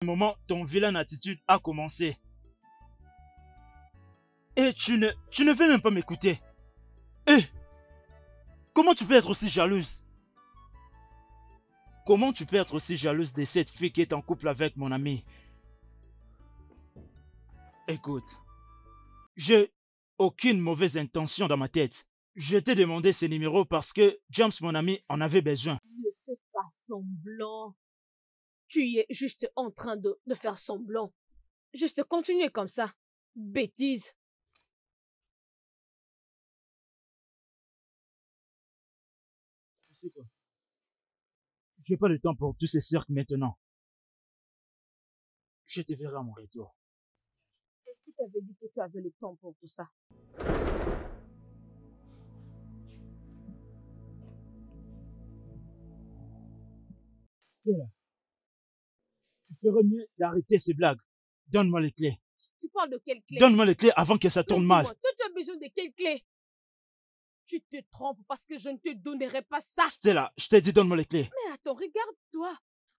ce moment, ton vilaine attitude a commencé. Et tu ne veux même pas m'écouter. Eh, comment tu peux être aussi jalouse? Comment tu peux être aussi jalouse de cette fille qui est en couple avec mon ami? Écoute, j'ai aucune mauvaise intention dans ma tête. Je t'ai demandé ce numéro parce que James, mon ami, en avait besoin. Ne fais pas semblant. Tu es juste en train de faire semblant. Juste continuer comme ça. Bêtise. Tu sais quoi? J'ai pas le temps pour tous ces cirques maintenant. Je te verrai à mon retour. Et qui t'avait dit que tu avais le temps pour tout ça? Stella, tu ferais mieux d'arrêter ces blagues. Donne-moi les clés. Tu parles de quelle clé? Donne-moi les clés avant que ça tourne mal. Toi, tu as besoin de quelle clé? Tu te trompes parce que je ne te donnerai pas ça. Stella, je t'ai dit donne-moi les clés. Mais attends, regarde-toi.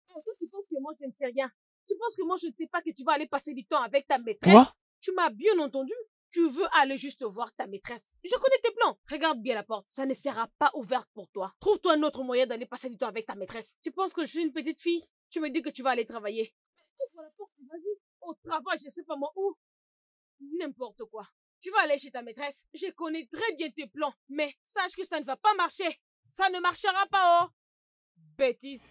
Oh, toi, tu penses que moi, je ne sais rien. Tu penses que moi, je ne sais pas que tu vas aller passer du temps avec ta maîtresse? Quoi? Tu m'as bien entendu? Tu veux aller juste voir ta maîtresse. Je connais tes plans. Regarde bien la porte. Ça ne sera pas ouverte pour toi. Trouve-toi un autre moyen d'aller passer du temps avec ta maîtresse. Tu penses que je suis une petite fille? Tu me dis que tu vas aller travailler. Mais ouvre la porte, vas-y. Au travail, je sais pas moi où. N'importe quoi. Tu vas aller chez ta maîtresse. Je connais très bien tes plans. Mais sache que ça ne va pas marcher. Ça ne marchera pas, oh. Bêtise.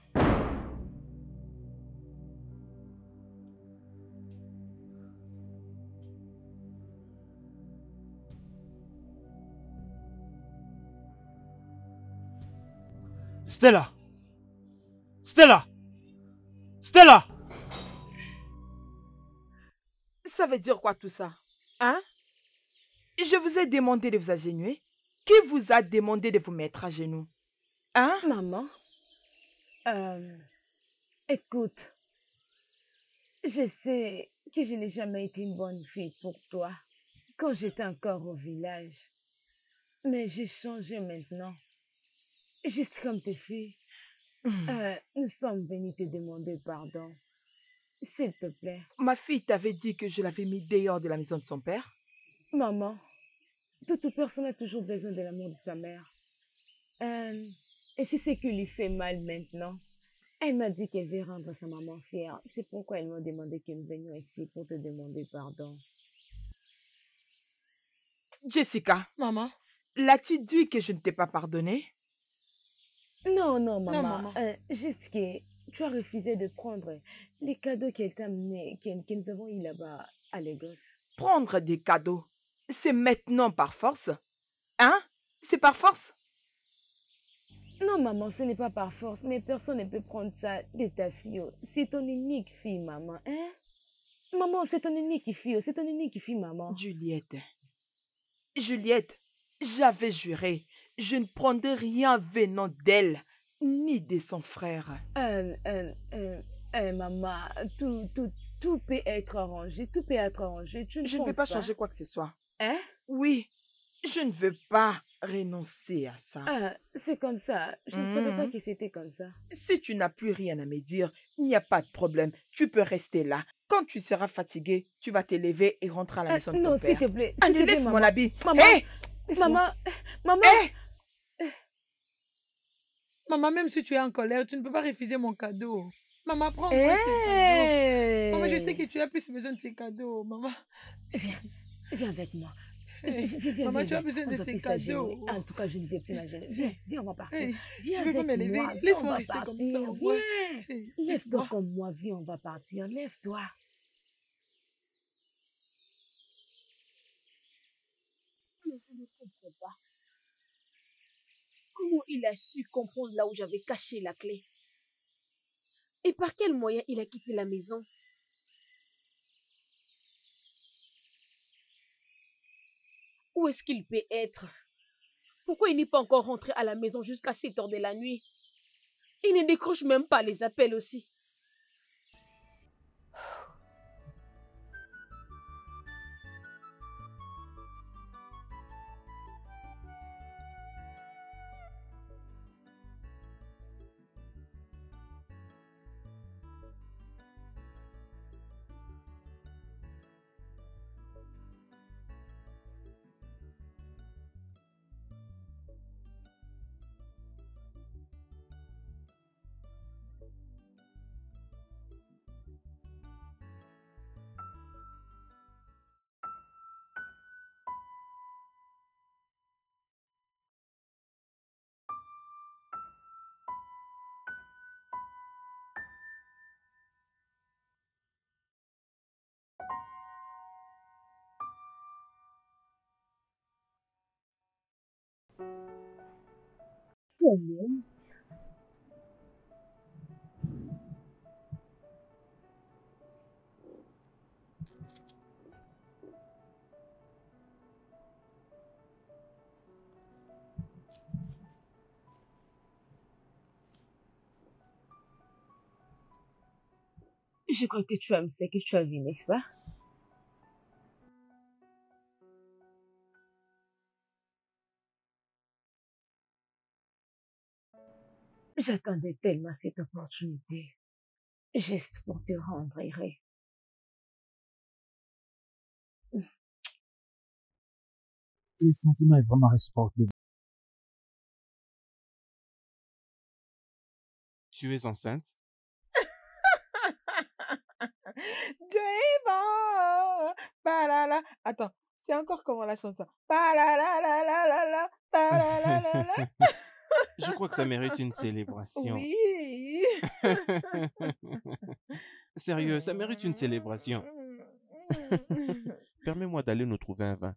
Stella! Stella! Stella! Ça veut dire quoi tout ça? Hein? Je vous ai demandé de vous agenouiller. Qui vous a demandé de vous mettre à genoux? Hein? Maman, écoute, je sais que je n'ai jamais été une bonne fille pour toi quand j'étais encore au village. Mais j'ai changé maintenant. Juste comme tes filles. Nous sommes venus te demander pardon. S'il te plaît. Ma fille t'avait dit que je l'avais mis dehors de la maison de son père. Maman, toute personne a toujours besoin de l'amour de sa mère. Et c'est ce qui lui fait mal maintenant. Elle m'a dit qu'elle veut rendre sa maman fière. C'est pourquoi elle m'a demandé que nous venions ici pour te demander pardon. Jessica, Maman. l'as-tu dit que je ne t'ai pas pardonné? Non, non, maman. Non, maman. Juste que tu as refusé de prendre les cadeaux qu'elle t'a amenés, que nous avons eu là-bas à Lagos. Prendre des cadeaux, c'est maintenant par force? Hein? C'est par force? Non, maman, ce n'est pas par force, mais personne ne peut prendre ça de ta fille. C'est ton unique fille, maman, hein? Maman, c'est ton unique fille, c'est ton unique fille, maman. Juliette, j'avais juré, je ne prendrais rien venant d'elle, ni de son frère. Maman, tout peut être arrangé, tout peut être arrangé. Je ne veux pas changer quoi que ce soit. Hein? Oui, je ne veux pas renoncer à ça. C'est comme ça. Je ne savais pas que c'était comme ça. Si tu n'as plus rien à me dire, il n'y a pas de problème. Tu peux rester là. Quand tu seras fatigué, tu vas te lever et rentrer à la maison de ton père. Non, s'il te plaît. Anne, laisse mon habit. Maman, Hey, maman. Hey. Maman, même si tu es en colère, tu ne peux pas refuser mon cadeau. Maman, prends-moi ces cadeaux. Maman, je sais que tu as plus besoin de ces cadeaux, maman. Viens avec moi. Viens, maman, tu as besoin de ces cadeaux. En tout cas, je ne vais plus m'agéner. Viens, on va partir. Hey, viens je ne vais pas me lever. Laisse-moi rester comme ça. Viens. Hey, lève-toi comme moi. Viens, on va partir. Lève-toi. Je ne comprends pas. Comment il a su comprendre là où j'avais caché la clé? Et par quel moyen il a quitté la maison? Où est-ce qu'il peut être? Pourquoi il n'est pas encore rentré à la maison jusqu'à 7 heures de la nuit? Il ne décroche même pas les appels aussi. Colline, je crois que tu aimes ce que tu as vu, n'est-ce pas? J'attendais tellement cette opportunité, juste pour te rendre heureux. Le sentiment est vraiment réciproque, bébé. Tu es enceinte? Dieu est bon. Palala. Attends, c'est encore comment la chanson? Palala, palala. Je crois que ça mérite une célébration. Oui. Sérieux, ça mérite une célébration. Permets-moi d'aller nous trouver un vin.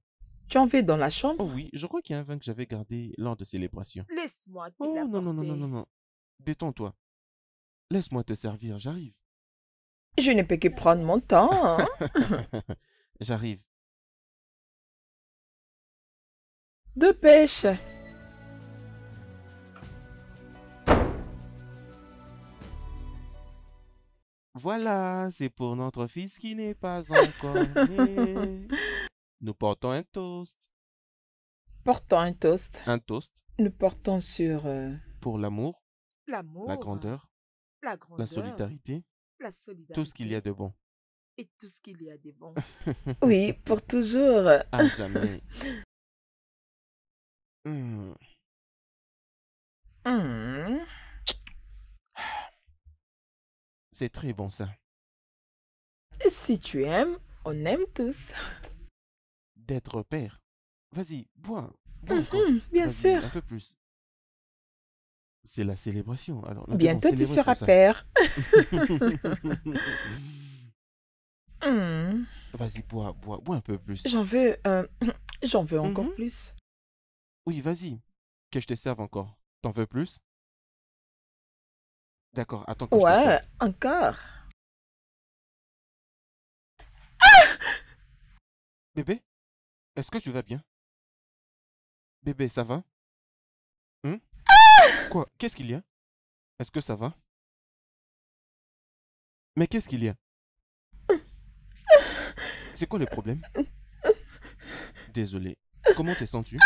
Tu en veux dans la Oh chambre? oui, je crois qu'il y a un vin que j'avais gardé lors de célébration. Laisse-moi te Oh non, non, non, non, non, l'apporter. non. Détends-toi. Laisse-moi te servir, j'arrive. Je ne peux que prendre mon temps. Hein. J'arrive. De pêche. Voilà, c'est pour notre fils qui n'est pas encore né. Nous portons un toast. Portons un toast. Un toast Nous portons sur pour l'amour, l'amour, la grandeur, la la grandeur, solidarité, la tout solidarité ce qu'il y a de bon. et tout ce qu'il y a de bon. Oui, pour toujours. À jamais. Hmm. Hmm. C'est très bon ça. Si tu aimes, on aime tous. D'être père. Vas-y, bois. Bois encore. Bien Vas-y, sûr. un peu plus. C'est la célébration. Alors, nous devons Bientôt tu célébrer seras pour ça. père. Hmm. Vas-y, bois un peu plus. J'en veux, j'en veux encore Mhm. plus. Oui, vas-y. Que je te serve encore. T'en veux plus? D'accord, attends que je Ouais, t'apporte. encore. Bébé, est-ce que tu vas bien? Bébé, ça va? Hein? Quoi? Qu'est-ce qu'il y a? Est-ce que ça va? Mais qu'est-ce qu'il y a? C'est quoi le problème? Désolé. Comment te sens-tu?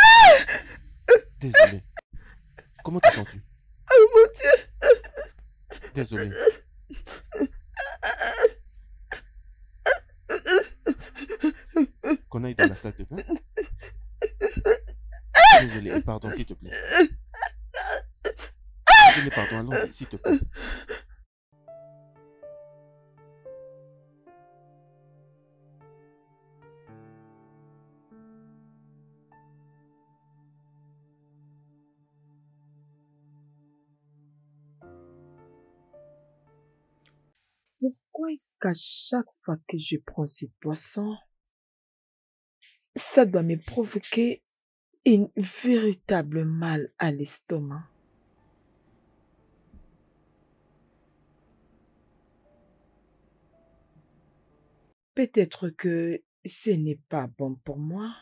Désolé. Comment te sens-tu? Oh mon Dieu. Désolé. Qu'on aille dans la salle de bain? Désolé, et pardon, s'il te plaît. Désolé, pardon, allons-y, s'il te plaît. Pourquoi est-ce qu'à chaque fois que je prends cette boisson, ça doit me provoquer une véritable mal à l'estomac? Peut-être que ce n'est pas bon pour moi.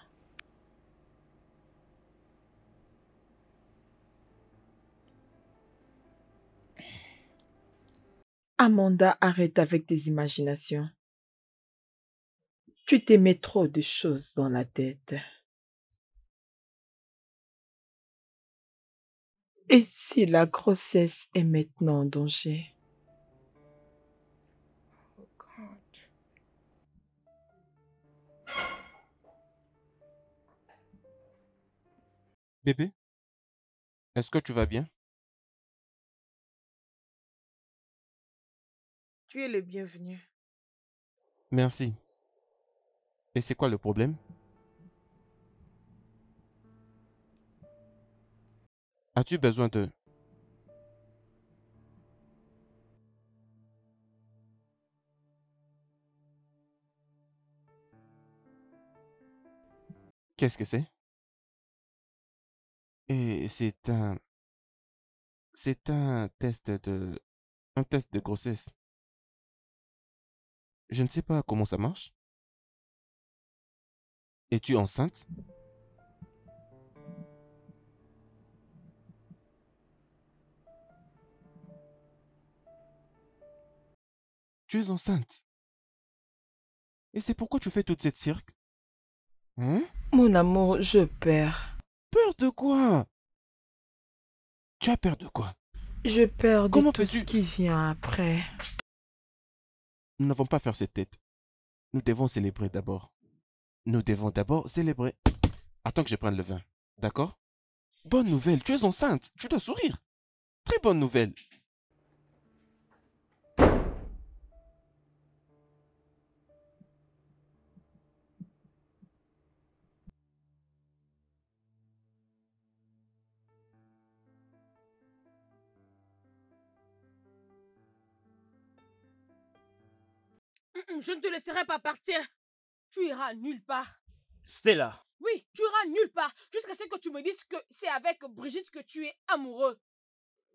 Amanda, arrête avec tes imaginations. Tu te mets trop de choses dans la tête. Et si la grossesse est maintenant en danger? Bébé, est-ce que tu vas bien? Tu es le bienvenu. Merci. Et c'est quoi le problème? As-tu besoin de... Qu'est-ce que c'est? Et c'est un... C'est un test de... Un test de grossesse. Je ne sais pas comment ça marche. Es-tu enceinte? Tu es enceinte. Et c'est pourquoi tu fais toute cette cirque? Hein? Mon amour, je perds. Peur de quoi? Tu as peur de quoi? Je perds de Comment tout peux-tu... ce qui vient après. Nous n'avons pas faire cette tête. Nous devons célébrer d'abord. Nous devons d'abord célébrer. Attends que je prenne le vin. D'accord? Bonne nouvelle, tu es enceinte. Tu dois sourire. Très bonne nouvelle. Je ne te laisserai pas partir. Tu iras nulle part. Stella, Oui, tu iras nulle part jusqu'à ce que tu me dises que c'est avec Brigitte que tu es amoureux.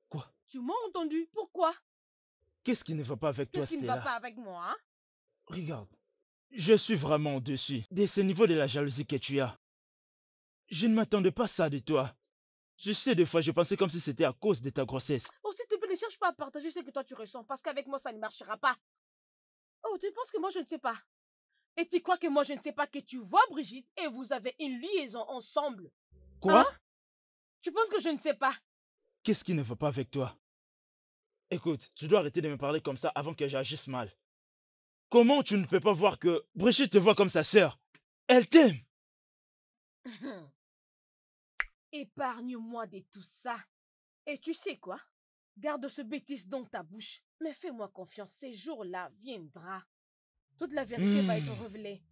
Quoi? Tu m'as entendu? Pourquoi? qu'est-ce qui ne va pas avec toi, Qu'est-ce qui ne va Stella? pas avec moi, hein? Regarde, je suis vraiment au-dessus de ce niveau de la jalousie que tu as. Je ne m'attendais pas à ça de toi. Tu sais, des fois, je pensais comme si c'était à cause de ta grossesse. Oh, s'il te plaît, ne cherche pas à partager ce que toi tu ressens, parce qu'avec moi, ça ne marchera pas. Oh, tu penses que moi, je ne sais pas? Et tu crois que moi, je ne sais pas que tu vois Brigitte et vous avez une liaison ensemble? Quoi? Hein? Tu penses que je ne sais pas? Qu'est-ce qui ne va pas avec toi? Écoute, tu dois arrêter de me parler comme ça avant que j'agisse mal. Comment tu ne peux pas voir que Brigitte te voit comme sa sœur? Elle t'aime. Épargne-moi de tout ça. Et tu sais quoi? Garde ce bêtise dans ta bouche. Mais fais-moi confiance, ces jours-là viendra. Toute la vérité va être révélée.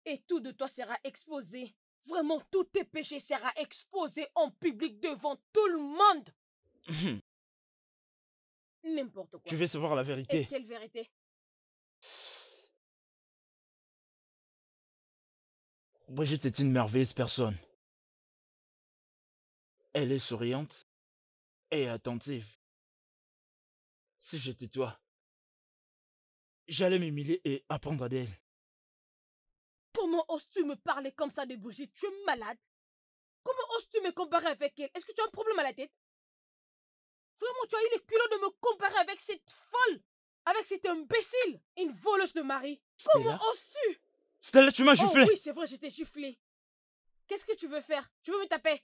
Et tout de toi sera exposé. Vraiment, tous tes péchés sera exposé en public devant tout le monde. N'importe quoi. Tu veux savoir la Et vérité? quelle vérité? Brigitte est une merveilleuse personne. Elle est souriante et attentive. Si j'étais toi, j'allais m'humilier et apprendre d'elle. Comment oses-tu me parler comme ça de Brigitte? Tu es malade? Comment oses-tu me comparer avec elle? Est-ce que tu as un problème à la tête? Vraiment, tu as eu le culot de me comparer avec cette folle, avec cette imbécile, une voleuse de mari. Comment Stella? oses-tu? Stella, tu m'as Oh giflé! oui, c'est vrai, je t'ai giflé. Qu'est-ce que tu veux faire? Tu veux me taper?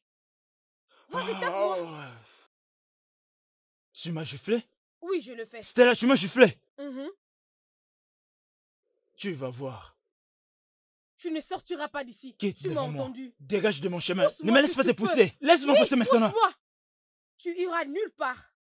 Vas-y, tape-moi. Oh. Tu m'as giflé? Oui, je le fais. Stella, tu m'as giflé! Mhm. Tu vas voir. Tu ne sortiras pas d'ici. Quitte Tu m'as devant moi. entendu. Dégage de mon chemin. Pousse-moi Ne me laisse si pas tu te peux. pousser. Laisse-moi Oui, passer maintenant. pousse-moi. Tu iras nulle part.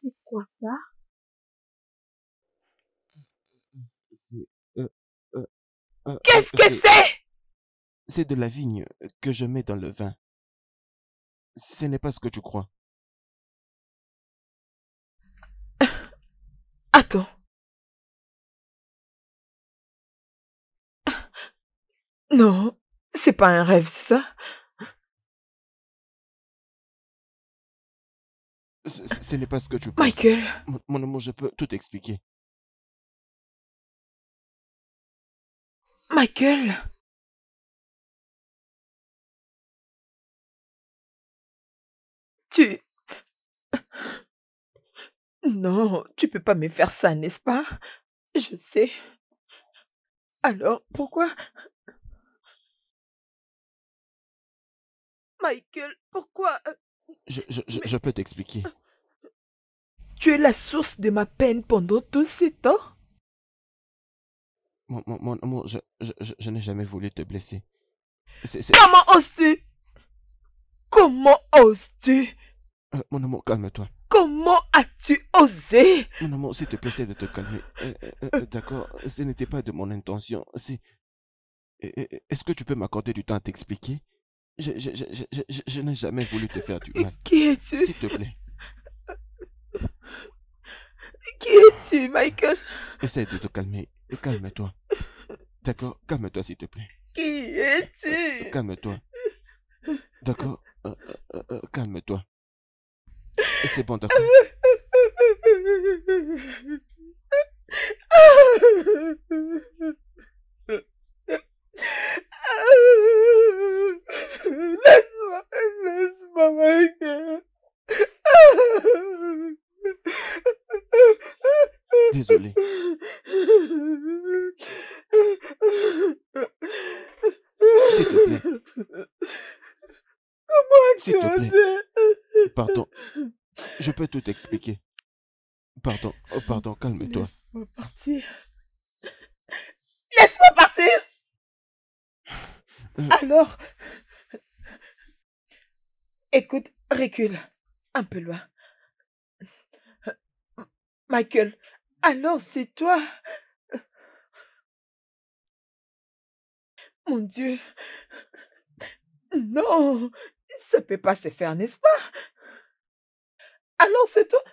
C'est quoi ça? C'est... euh, euh, Qu'est-ce que c'est? C'est de la vigne que je mets dans le vin. Ce n'est pas ce que tu crois. Attends. Non, c'est pas un rêve, c'est ça? Ce n'est pas ce que tu penses. Michael, Mon amour, je peux tout expliquer. Michael. Tu... Non, tu peux pas me faire ça, n'est-ce pas? Je sais. Alors, pourquoi? Michael, pourquoi? Je peux t'expliquer. Tu es la source de ma peine pendant tous ces temps? Mon amour, je n'ai jamais voulu te blesser. Comment oses-tu? Comment oses-tu? Mon amour, calme-toi. Comment as-tu osé? Mon amour, s'il te plaît, essaie de te calmer. D'accord, ce n'était pas de mon intention. Est-ce que tu peux m'accorder du temps à t'expliquer? Je n'ai jamais voulu te faire du mal. Qui es-tu? S'il te plaît. Qui es-tu, Michael? Essaie de te calmer. Calme-toi. D'accord, calme-toi, s'il te plaît. Qui es-tu? Calme-toi. D'accord, calme-toi. C'est bon, d'accord. Laisse-moi, Michael. Désolé. S'il te plaît. Comment S'il te as-tu plaît. osé? Pardon. Je peux tout expliquer. Pardon. Oh, pardon, calme-toi. Laisse-moi partir. Laisse-moi partir. Alors, écoute, recule un peu loin. Michael, alors c'est toi. Mon Dieu. Non, ça peut pas se faire, n'est-ce pas? Alors c'est toi.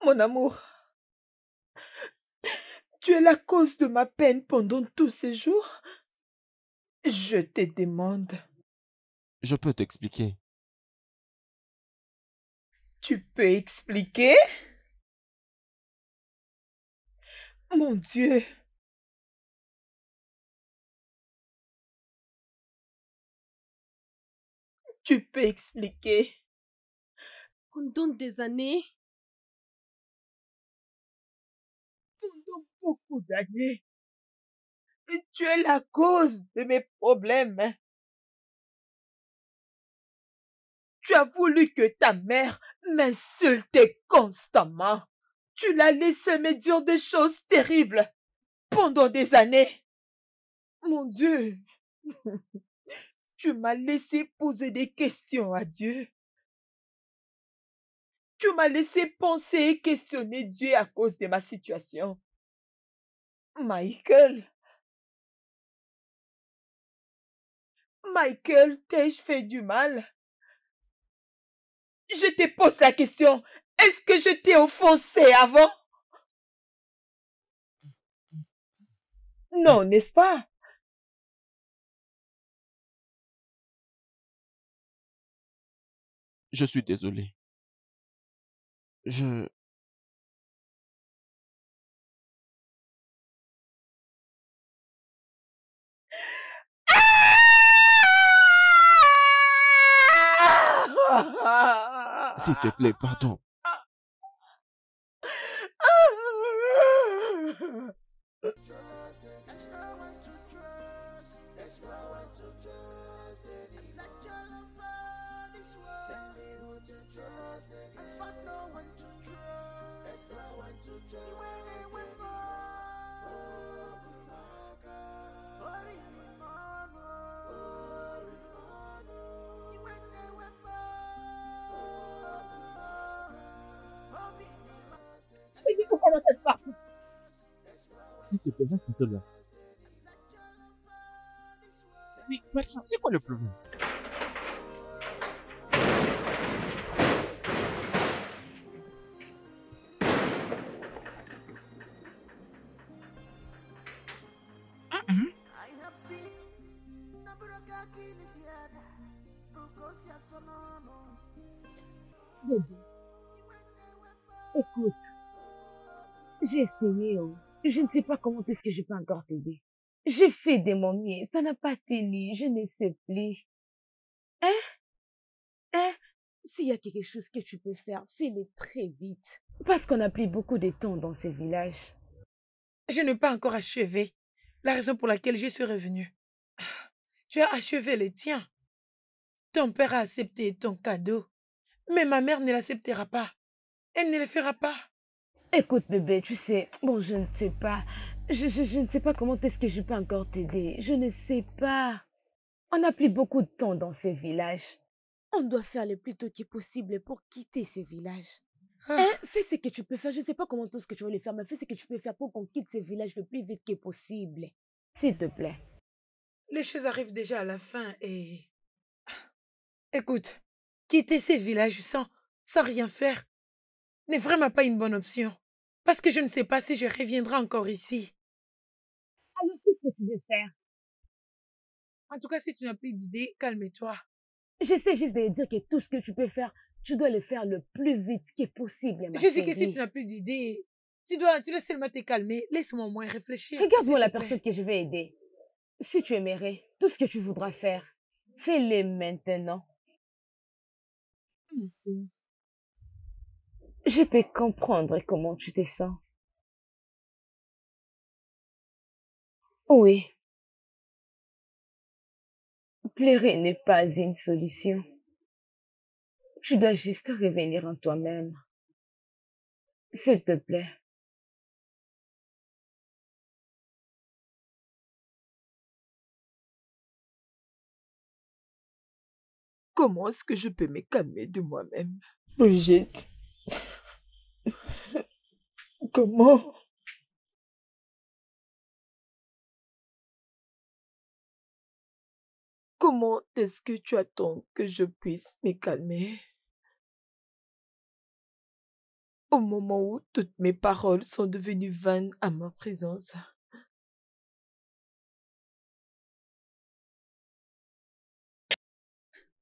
Mon amour, tu es la cause de ma peine pendant tous ces jours. Je te demande. Je peux t'expliquer. Tu peux expliquer? Mon Dieu. Tu peux expliquer? Pendant des années, Pendant beaucoup d'années, tu es la cause de mes problèmes. Tu as voulu que ta mère m'insulte constamment. Tu l'as laissé me dire des choses terribles pendant des années. Mon Dieu, tu m'as laissé poser des questions à Dieu. Tu m'as laissé penser et questionner Dieu à cause de ma situation. Michael, t'ai-je fait du mal? Je te pose la question. Est-ce que je t'ai offensé avant? Non, n'est-ce pas? Je suis désolé. Je... S'il te plaît, pardon. S'il te plaît, reste là. Oui, maintenant, c'est quoi le problème? Bébé, écoute, j'ai essayé, oh. Je ne sais pas comment est-ce que je peux encore t'aider. J'ai fait de mon mieux, ça n'a pas tenu, je ne sais plus. Hein? Hein? S'il y a quelque chose que tu peux faire, fais-le très vite. Parce qu'on a pris beaucoup de temps dans ce village. Je n'ai pas encore achevé. La raison pour laquelle je suis revenue. Tu as achevé le tien. Ton père a accepté ton cadeau. Mais ma mère ne l'acceptera pas. Elle ne le fera pas. Écoute, bébé, tu sais, bon, je ne sais pas. Je ne sais pas comment est-ce que je peux encore t'aider. Je ne sais pas. On a pris beaucoup de temps dans ces villages. On doit faire le plus tôt que possible pour quitter ces villages. Ah, Hein, fais ce que tu peux faire. Je ne sais pas comment tout ce que tu veux le faire, mais fais ce que tu peux faire pour qu'on quitte ces villages le plus vite que possible. S'il te plaît. les choses arrivent déjà à la fin et... Écoute, quitter ces villages sans rien faire n'est vraiment pas une bonne option. Parce que je ne sais pas si je reviendrai encore ici. Alors, qu'est-ce que tu veux faire? En tout cas, si tu n'as plus d'idée, calme-toi. J'essaie juste de dire que tout ce que tu peux faire, tu dois le faire le plus vite que possible, ma Je dis que si chérie. tu n'as plus d'idée, tu dois seulement te calmer. Laisse-moi au moins réfléchir. Regarde-moi s'il la te plaît. personne que je vais aider. Si tu aimerais, tout ce que tu voudras faire, fais-le maintenant. Je peux comprendre comment tu te sens. Oui, pleurer n'est pas une solution. Tu dois juste revenir en toi-même. S'il te plaît. Comment est-ce que je peux me calmer de moi-même? Brigitte, comment? Comment est-ce que tu attends que je puisse me calmer? Au moment où toutes mes paroles sont devenues vaines à ma présence.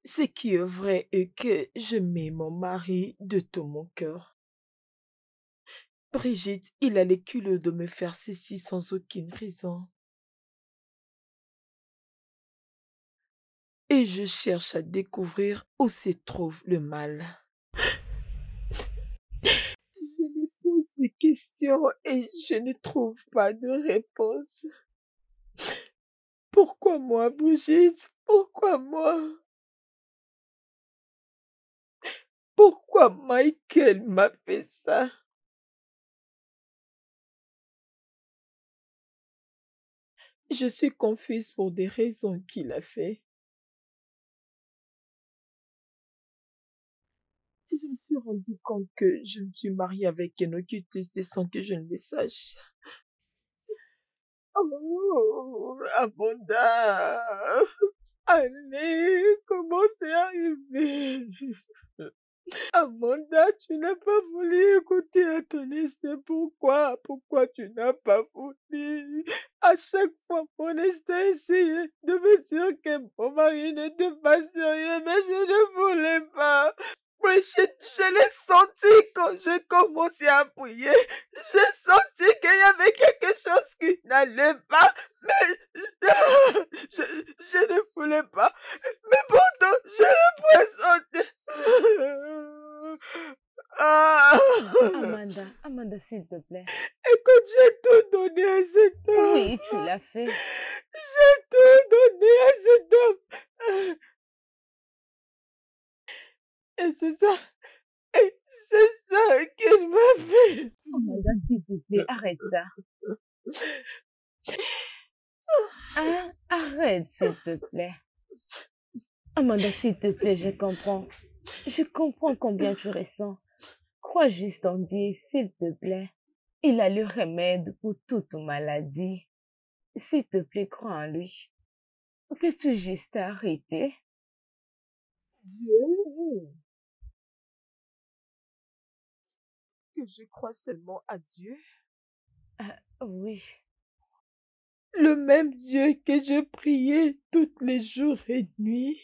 Ce qui est vrai est que j'aimais mon mari de tout mon cœur. Brigitte, il a le culot de me faire ceci sans aucune raison. Et je cherche à découvrir où se trouve le mal. Je me pose des questions et je ne trouve pas de réponse. Pourquoi moi, Brigitte? Pourquoi moi? Pourquoi Michael m'a fait ça? Je suis confuse pour des raisons qu'il a fait. Je me suis rendu compte que je me suis mariée avec un occultiste sans que je ne le sache. Oh, Amanda! Allez, comment c'est arrivé? Amanda, tu n'as pas voulu écouter à ton instinct. Pourquoi? Pourquoi tu n'as pas voulu? À chaque fois, mon instinct essayait de me dire que mon mari n'était pas sérieux, mais je ne voulais pas. Brigitte, je l'ai senti quand j'ai commencé à prier. J'ai senti qu'il y avait quelque chose qui n'allait pas, mais je ne voulais pas. Mais pourtant, je le pressentais. Ah! Amanda, s'il te plaît. Écoute, j'ai tout donné à cet homme. Oui, tu l'as fait. J'ai tout donné à cet homme. Et c'est ça. Et c'est ça qu'il m'a fait. Amanda, s'il te plaît, arrête ça. Hein? Arrête, s'il te plaît. Amanda, s'il te plaît, je comprends. Je comprends combien tu ressens. Crois juste en Dieu, s'il te plaît. Il a le remède pour toute maladie. S'il te plaît, crois en lui. Peux-tu juste arrêter? Dieu. Que je crois seulement à Dieu. Oui. Le même Dieu que je priais tous les jours et nuits.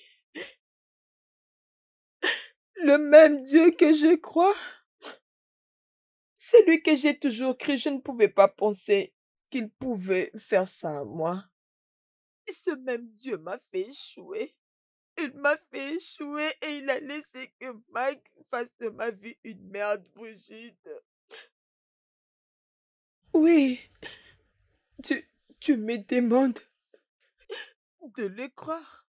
Le même Dieu que je crois. C'est lui que j'ai toujours cru. Je ne pouvais pas penser qu'il pouvait faire ça à moi. Ce même Dieu m'a fait échouer. Il m'a fait échouer et il a laissé que Mike fasse de ma vie une merde, Brigitte. Oui, tu me demandes de le croire.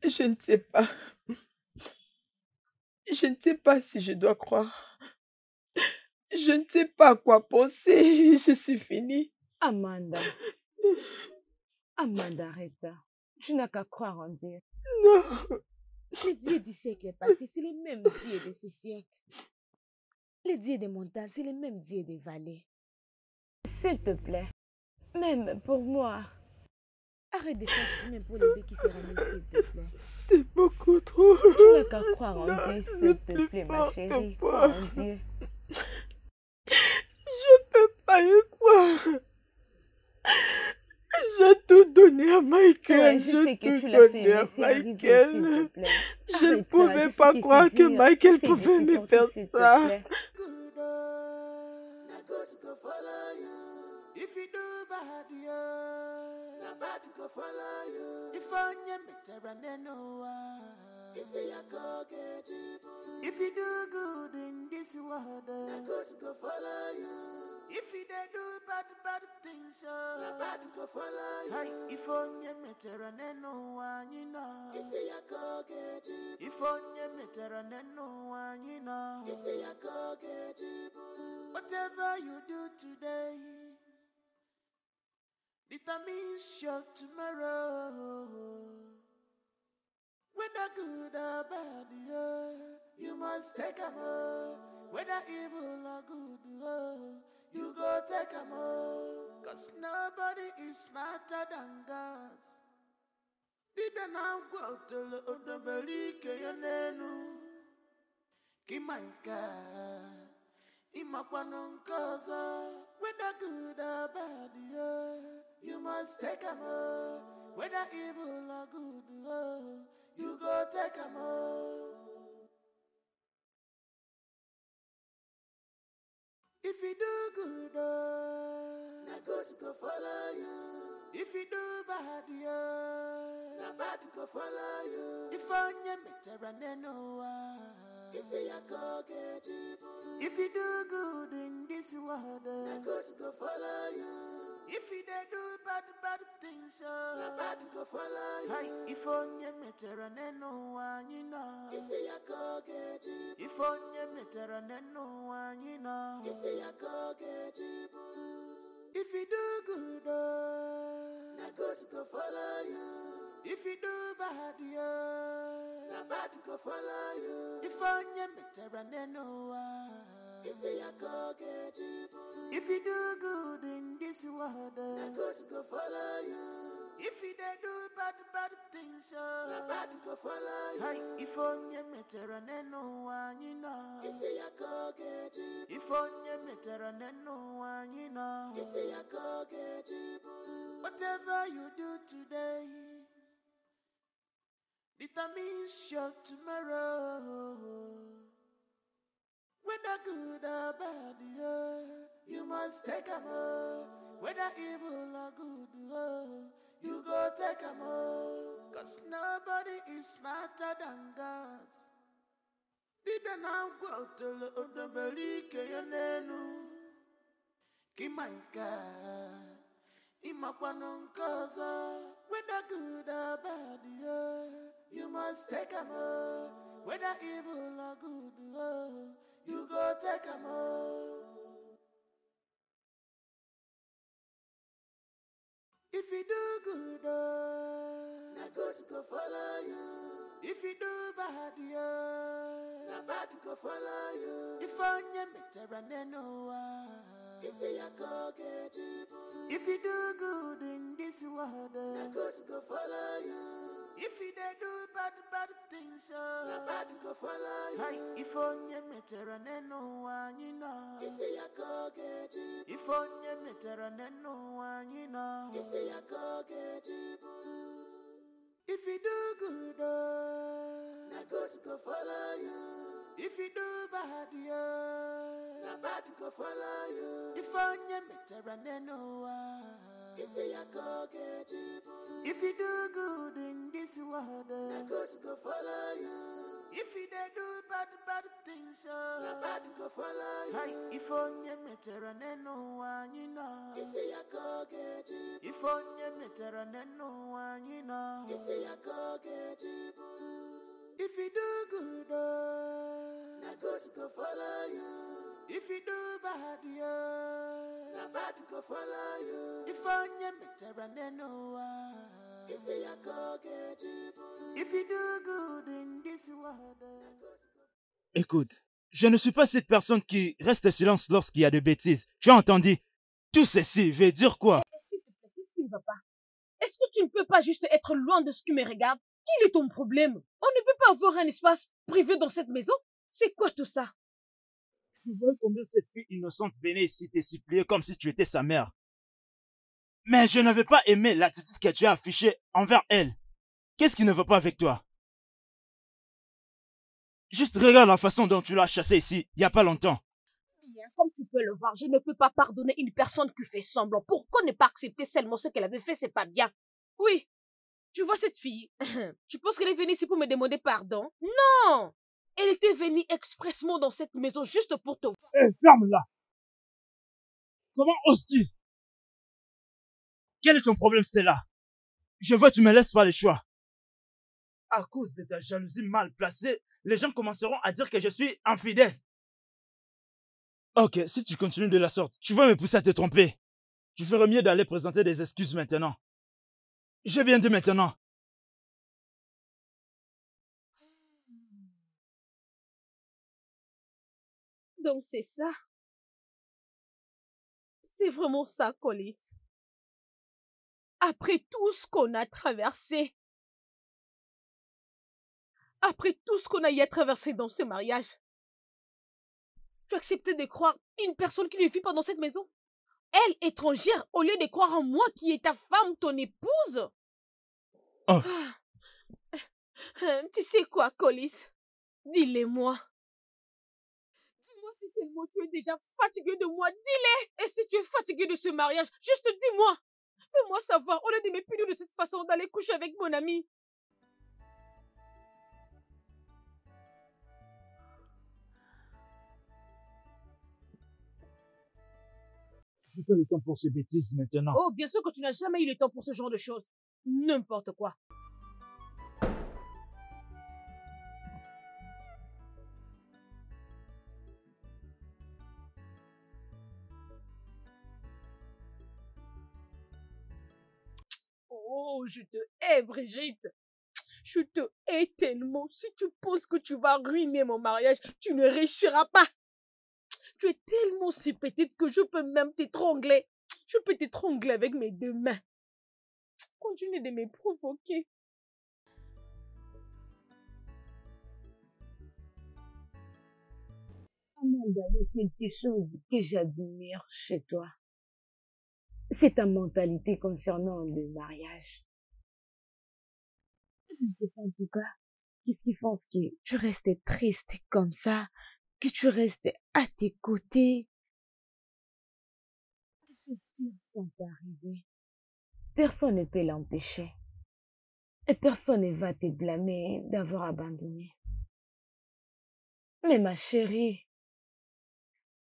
Je ne sais pas. Je ne sais pas si je dois croire. Je ne sais pas quoi penser. Je suis finie. Amanda, Amanda, arrête ça. Tu n'as qu'à croire en Dieu. Non. Les dieux du siècle passé, c'est les mêmes dieux de ce siècle. Les dieux des montagnes, c'est les mêmes dieux des vallées. S'il te plaît, même pour moi. Arrête de faire ceci même pour les bébés qui se ramènent, s'il te plaît. C'est beaucoup trop. Tu n'as qu'à croire en Non, Dieu, c'est s'il te plus plaît, ma fort que chérie. moi. Crois en Dieu. Je peux pas y croire. J'ai tout donné à Michael. Ouais, je sais que J'ai tu tout l'as fait, donné à mais c'est arrivé, s'il te Michael. plaît. Je ne Arrête ça, pouvais je pas sais croire c'est que dur. Michael Essaye de pouvait me supporter, faire s'il te ça. plaît. If you do bad, yeah, na bad go follow you. If on your better and no if you do good in this world, na good go follow you. If you dey do bad things, na bad go follow you. Hey, if on your better and no you know. If on your better and no you know. Whatever you do today determines your tomorrow. Whether good or bad, yeah, you must take 'em all. Whether evil or good, you go take 'em all. 'Cause nobody is smarter than God. Dida na gwotolo odobelike yenenu. Kimaika, imakwano nkozo. Whether good or bad, yeah, you must take 'em all. Whether evil or good, you go take 'em all. If you do good, na good go follow you. If you do bad, na bad go follow you. If on your better and no if you do good in this world, na good go follow you. If you dey do bad things, na bad go follow you. Hey, if on your better and no you know. If on your better and no you know. If you do good, na good go follow you. If you do bad, na bad go follow you. If on your better and no if you do good in this world, na good go follow you. If you dey do bad things, na bad go follow you. Hey, if on your better and no you know. If on your better and no you know. Whatever you do today determines your tomorrow. Whether good or bad, yeah, you must take 'em all. Whether evil or good, you go take 'em all. 'Cause nobody is smarter than God. Dida na gwotolo odobelike yenenu. Kimaika, imakwano nkozo. Whether good or bad, yeah, you must take 'em all. Whether evil or good, you go take 'em all. If you do good, na good go follow you. If you do bad, na bad go follow you. If on your better and no if you do good in this world, na good go follow you. If you dey do bad things, na bad go follow you. Hey, if onye metara nenu wanyina, isi ya kogeji. If onye metara nenu wanyina, isi ya kogeji bulu. If you do good, na good go follow you. If you do bad, na bad go follow you. If onye metara nenu isi ya kogeji bulu. If you do good in this world, na good go follow you. If you dey do bad things, na bad go follow you. Hey, if onye metara nenu wanyina, isi ya kogeji. If onye metara nenu wanyina, isi ya kogeji bulu. If you do good, na good go follow you. If you do bad, na bad go follow you. If onye metara nenu isi ya kogeji bulu. If you do good in this world, na good. Écoute, je ne suis pas cette personne qui reste silence lorsqu'il y a des bêtises. Tu as entendu? Tout ceci veut dire quoi? S'il te plaît, qu'est-ce qui ne va pas? Est-ce que tu ne peux pas juste être loin de ce qui me regarde? Quel est ton problème? On ne peut pas avoir un espace privé dans cette maison? C'est quoi tout ça? Tu vois combien cette fille innocente venait ici te supplier comme si tu étais sa mère. Mais je n'avais pas aimé l'attitude que tu as affichée envers elle. Qu'est-ce qui ne va pas avec toi? Juste regarde la façon dont tu l'as chassée ici, il n'y a pas longtemps. Bien, comme tu peux le voir, je ne peux pas pardonner une personne qui fait semblant. Pourquoi ne pas accepter seulement ce qu'elle avait fait? C'est pas bien. Oui, tu vois cette fille? Tu penses qu'elle est venue ici pour me demander pardon? Non! Elle était venue expressement dans cette maison juste pour te voir. Hé, ferme-la! Comment oses-tu? Quel est ton problème, Stella? Je vois que tu me laisses pas le choix. À cause de ta jalousie mal placée, les gens commenceront à dire que je suis infidèle. Ok, si tu continues de la sorte, tu vas me pousser à te tromper. Tu ferais mieux d'aller présenter des excuses maintenant. J'ai bien dit maintenant. Donc c'est ça. C'est vraiment ça, Colis. Après tout ce qu'on a traversé, après tout ce qu'on a eu à traverser dans ce mariage, tu as accepté de croire une personne qui ne vit pas dans cette maison? Elle, étrangère, au lieu de croire en moi qui est ta femme, ton épouse? Oh. Tu sais quoi, Colis? Dis-le-moi. Dis-moi si seulement tu es déjà fatigué de moi, dis-le! Et si tu es fatigué de ce mariage, juste dis-moi! Fais-moi savoir, au lieu de me punir de cette façon, d'aller coucher avec mon ami. Je n'ai pas le temps pour ces bêtises maintenant. Oh, bien sûr que tu n'as jamais eu le temps pour ce genre de choses. N'importe quoi. Oh, je te hais, Brigitte. Je te hais tellement. Si tu penses que tu vas ruiner mon mariage, tu ne réussiras pas. Tu es tellement si petite que je peux même t'étrangler. Je peux t'étrangler avec mes deux mains. Continue de me provoquer. Amanda, il y a quelque chose que j'admire chez toi. C'est ta mentalité concernant le mariage. Je ne sais pas en tout cas, qu'est-ce qui fait que tu restes triste comme ça, que tu restes à tes côtés. Ces choses sont arrivées. Personne ne peut l'empêcher. Et personne ne va te blâmer d'avoir abandonné. Mais ma chérie,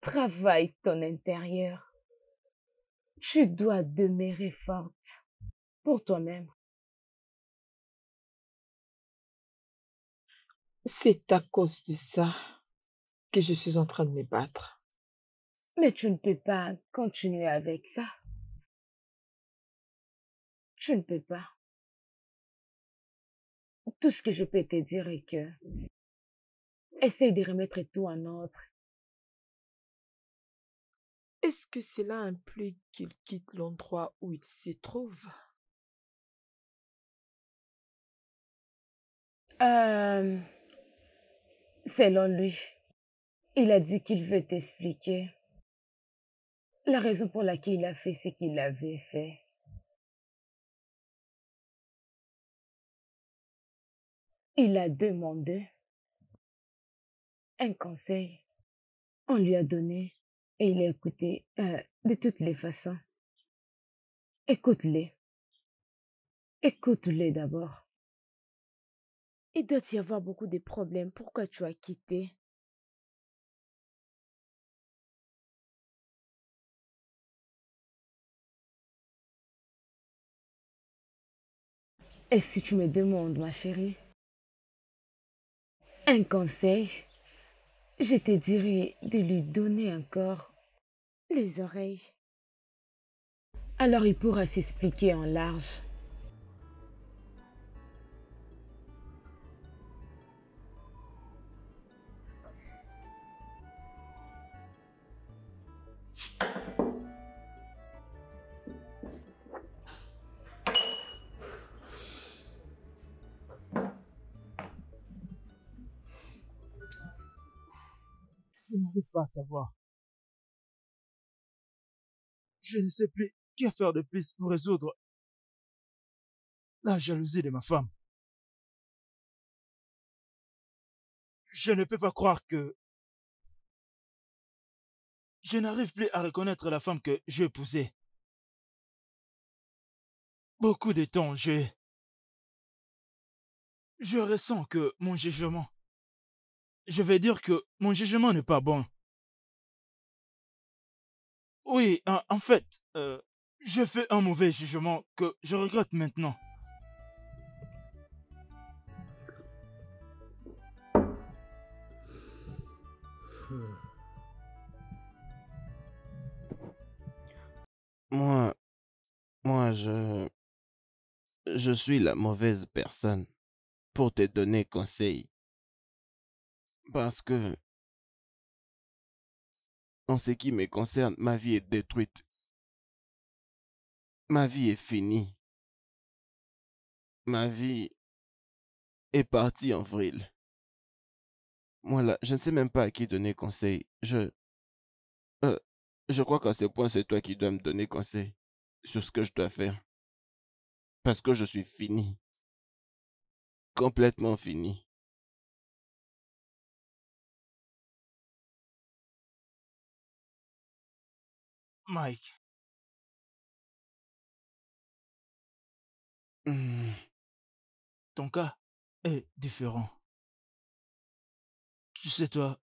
travaille ton intérieur. Tu dois demeurer forte pour toi-même. C'est à cause de ça que je suis en train de me battre. Mais tu ne peux pas continuer avec ça. Tu ne peux pas. Tout ce que je peux te dire est que essaye de remettre tout en ordre. Est-ce que cela implique qu'il quitte l'endroit où il se trouve? Euh, Selon lui, il a dit qu'il veut t'expliquer la raison pour laquelle il a fait ce qu'il avait fait. Il a demandé un conseil. On lui a donné et il a écouté de toutes les façons. Écoute-les. Écoute-les d'abord. Il doit y avoir beaucoup de problèmes. Pourquoi tu as quitté? Et si tu me demandes, ma chérie, un conseil, je te dirais de lui donner encore. Les oreilles. Alors il pourra s'expliquer en large. Je n'arrive pas à savoir. Je ne sais plus que faire de plus pour résoudre la jalousie de ma femme. Je ne peux pas croire que je n'arrive plus à reconnaître la femme que j'ai épousée. Beaucoup de temps, je ressens que mon jugement, je vais dire que mon jugement n'est pas bon. Oui, en fait, je fais un mauvais jugement que je regrette maintenant. Moi, je suis la mauvaise personne pour te donner conseil. Parce que, en ce qui me concerne, ma vie est détruite. Ma vie est finie. Ma vie est partie en vrille. Moi là, je ne sais même pas à qui donner conseil. Euh, je crois qu'à ce point, c'est toi qui dois me donner conseil sur ce que je dois faire. Parce que je suis fini. Complètement fini. Mike, Hmm. ton cas est différent. Tu sais, toi,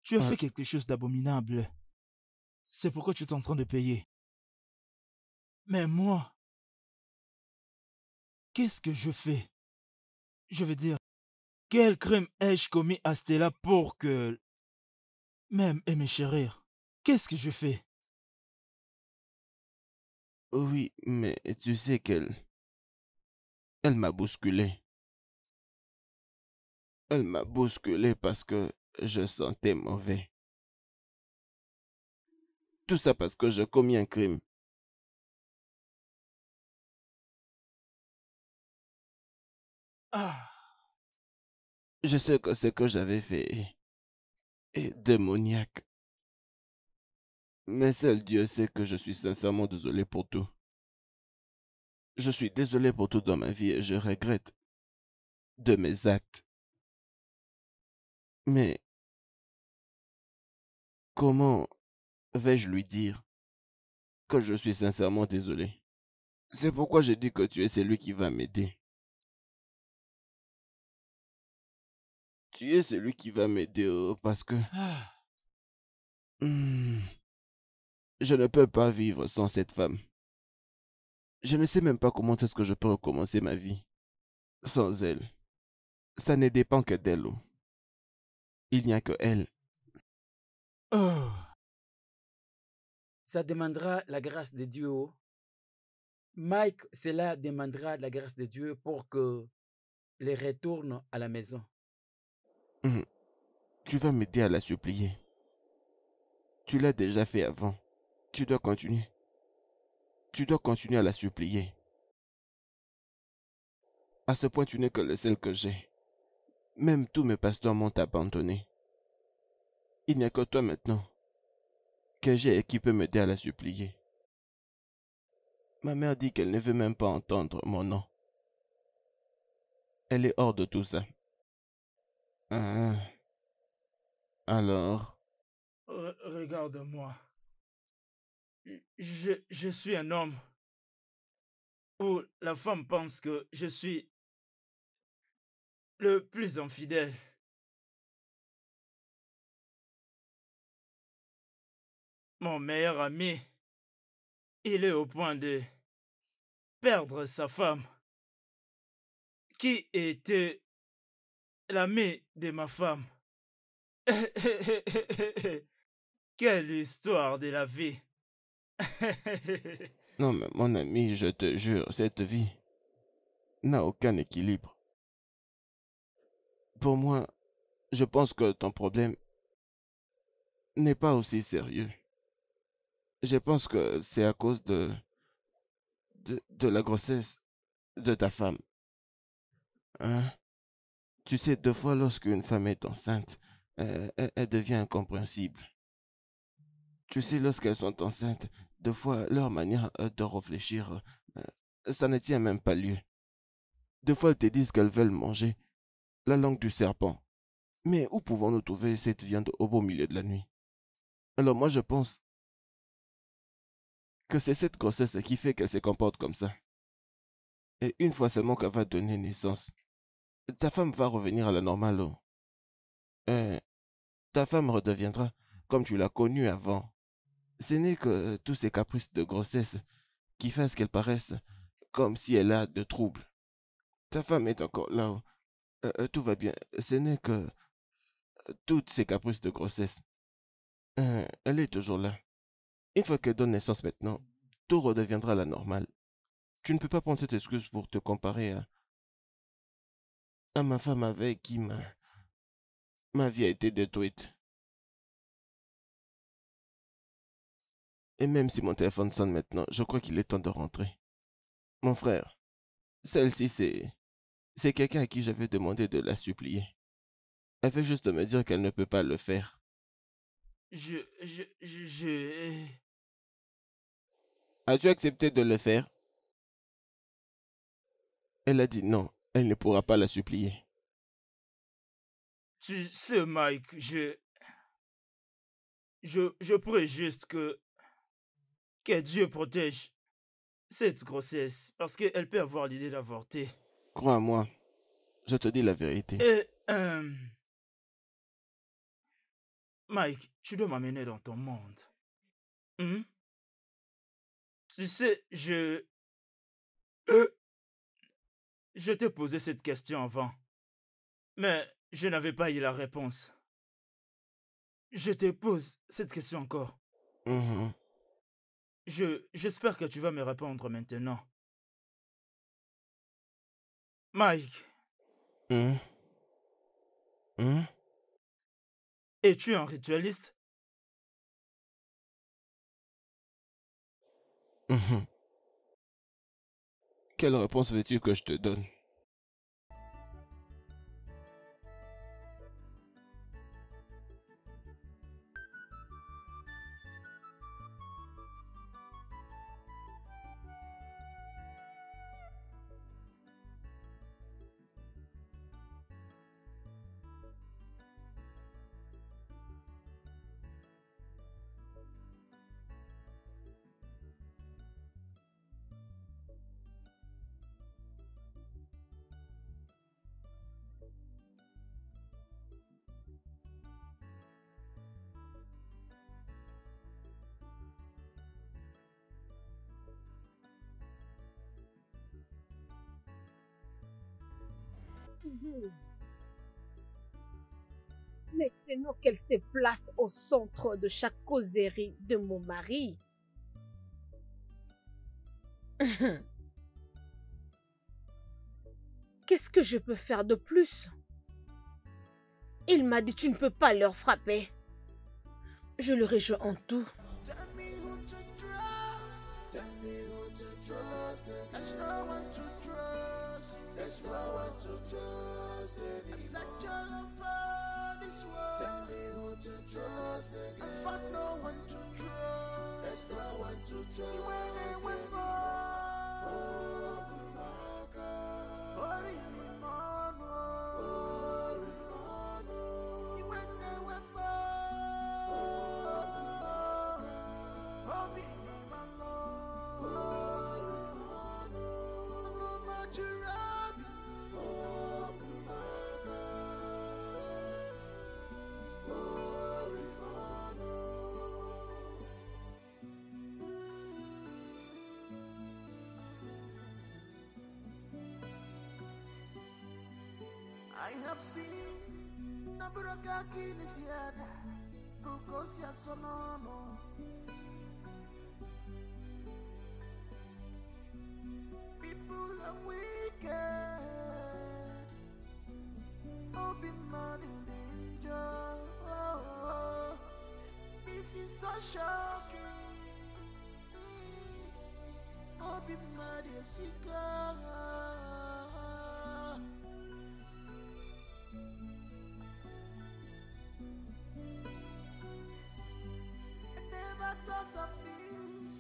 tu as Ouais. fait quelque chose d'abominable. C'est pourquoi tu es en train de payer. Mais moi, qu'est-ce que je fais? Je veux dire, quel crime ai-je commis à Stella pour que même et me chérir? Qu'est-ce que je fais? Oui, mais tu sais elle m'a bousculé. Elle m'a bousculé parce que je sentais mauvais. Tout ça parce que j'ai commis un crime. Ah, Je sais que ce que j'avais fait est démoniaque. Mais seul Dieu sait que je suis sincèrement désolé pour tout. Je suis désolé pour tout dans ma vie et je regrette de mes actes. Mais comment vais-je lui dire que je suis sincèrement désolé? C'est pourquoi je dis que tu es celui qui va m'aider. Tu es celui qui va m'aider parce que ah, hmm, je ne peux pas vivre sans cette femme. Je ne sais même pas comment est-ce que je peux recommencer ma vie sans elle. Ça ne dépend que d'elle. Il n'y a que elle. oh. Ça demandera la grâce de Dieu. Mike, cela demandera la grâce de Dieu pour que les retourne à la maison. Hmm, Tu vas m'aider à la supplier. Tu l'as déjà fait avant. Tu dois continuer. Tu dois continuer à la supplier. À ce point, tu n'es que le seul que j'ai. Même tous mes pasteurs m'ont abandonné. Il n'y a que toi maintenant que j'ai et qui peut m'aider à la supplier. Ma mère dit qu'elle ne veut même pas entendre mon nom. Elle est hors de tout ça. Ah, alors, Regarde-moi. Je suis un homme où la femme pense que je suis le plus infidèle. Mon meilleur ami, il est au point de perdre sa femme, qui était l'ami de ma femme. Quelle histoire de la vie. non mais mon ami, je te jure, cette vie n'a aucun équilibre. Pour moi, je pense que ton problème n'est pas aussi sérieux. Je pense que c'est à cause de la grossesse de ta femme. Hein? Tu sais, deux fois lorsqu'une femme est enceinte, elle devient incompréhensible. Tu sais, lorsqu'elles sont enceintes, deux fois leur manière de réfléchir, ça ne tient même pas lieu. Deux fois elles te disent qu'elles veulent manger la langue du serpent. Mais où pouvons-nous trouver cette viande au beau milieu de la nuit? Alors moi je pense que c'est cette grossesse qui fait qu'elle se comporte comme ça. Et une fois seulement qu'elle va donner naissance, ta femme va revenir à la normale. Oh. Euh, Ta femme redeviendra comme tu l'as connue avant. Ce n'est que tous ces caprices de grossesse qui fassent qu'elle paraisse comme si elle a de troubles. Ta femme est encore là. Oh. Tout va bien. Ce n'est que toutes ces caprices de grossesse. Elle est toujours là. Une fois qu'elle donne naissance maintenant, tout redeviendra la normale. Tu ne peux pas prendre cette excuse pour te comparer à ma femme avec qui ma vie a été détruite. Et même si mon téléphone sonne maintenant, je crois qu'il est temps de rentrer. Mon frère, celle-ci, c'est quelqu'un à qui j'avais demandé de la supplier. Elle fait juste me dire qu'elle ne peut pas le faire. Je... As-tu accepté de le faire? Elle a dit non, elle ne pourra pas la supplier. Tu sais, Mike, je prie juste que Dieu protège cette grossesse, parce qu'elle peut avoir l'idée d'avorter. Crois-moi, je te dis la vérité. Et, Mike, tu dois m'amener dans ton monde. Hmm? Tu sais, je t'ai posé cette question avant, mais je n'avais pas eu la réponse. Je te pose cette question encore. Mhm. J'espère que tu vas me répondre maintenant. Mike, Mhm. Mhm. es-tu un ritualiste? Mhm. Quelle réponse veux-tu que je te donne? Maintenant qu'elle se place au centre de chaque causerie de mon mari. Qu'est-ce que je peux faire de plus? Il m'a dit tu ne peux pas leur frapper. Je le rejoins en tout. Tell me who to trust. Tell me who to trust. There's no one to trust. There's no one to trust anymore. Search all over this world. Tell me who to trust again. I found no one to trust. There's no one to trust. When they went for I have seen Naburaka Kinesiada, Bukosia Sonono. People are wicked, open mad in danger. Oh, this is so shocking. Open mad is never thought of this.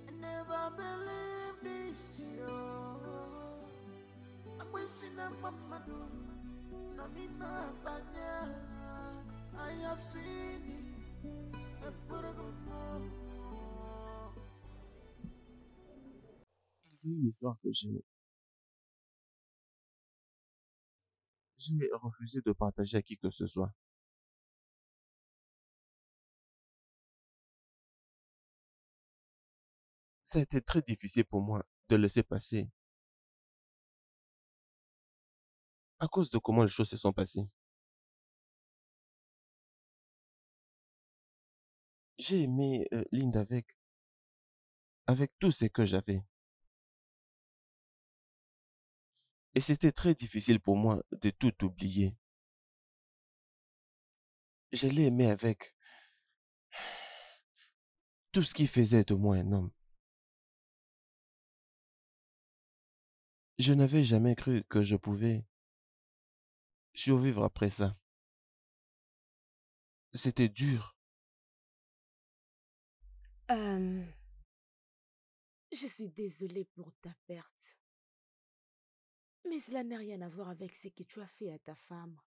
I never believed this. Yo. I'm wishing I'm mama do. No need no banya. I have seen it. A Une histoire que j'ai refusé de partager à qui que ce soit. Ça a été très difficile pour moi de laisser passer à cause de comment les choses se sont passées. J'ai aimé Linda avec tout ce que j'avais. Et c'était très difficile pour moi de tout oublier. Je l'ai aimé avec tout ce qui faisait de moi un homme. Je n'avais jamais cru que je pouvais survivre après ça. C'était dur. Je suis désolée pour ta perte. Mais cela n'a rien à voir avec ce que tu as fait à ta femme.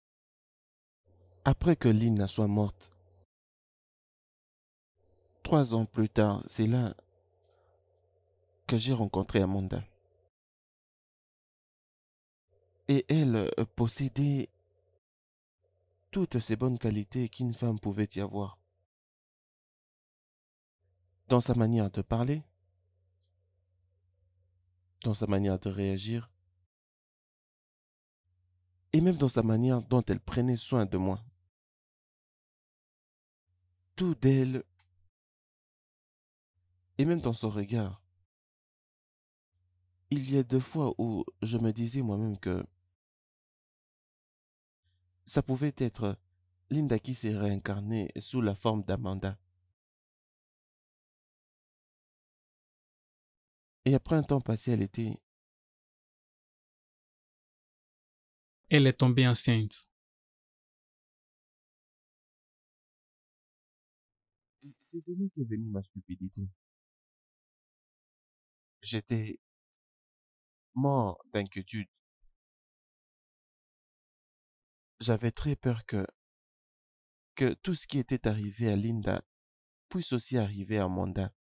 Après que Lina soit morte, 3 ans plus tard, c'est là que j'ai rencontré Amanda. Et elle possédait toutes ces bonnes qualités qu'une femme pouvait y avoir. Dans sa manière de parler, dans sa manière de réagir, et même dans sa manière dont elle prenait soin de moi. Tout d'elle, et même dans son regard. Il y a 2 fois où je me disais moi-même que ça pouvait être Linda qui s'est réincarnée sous la forme d'Amanda. Et après un temps passé, Elle est tombée enceinte. C'est de là qu'est venue ma stupidité. J'étais mort d'inquiétude. J'avais très peur que tout ce qui était arrivé à Linda puisse aussi arriver à Amanda.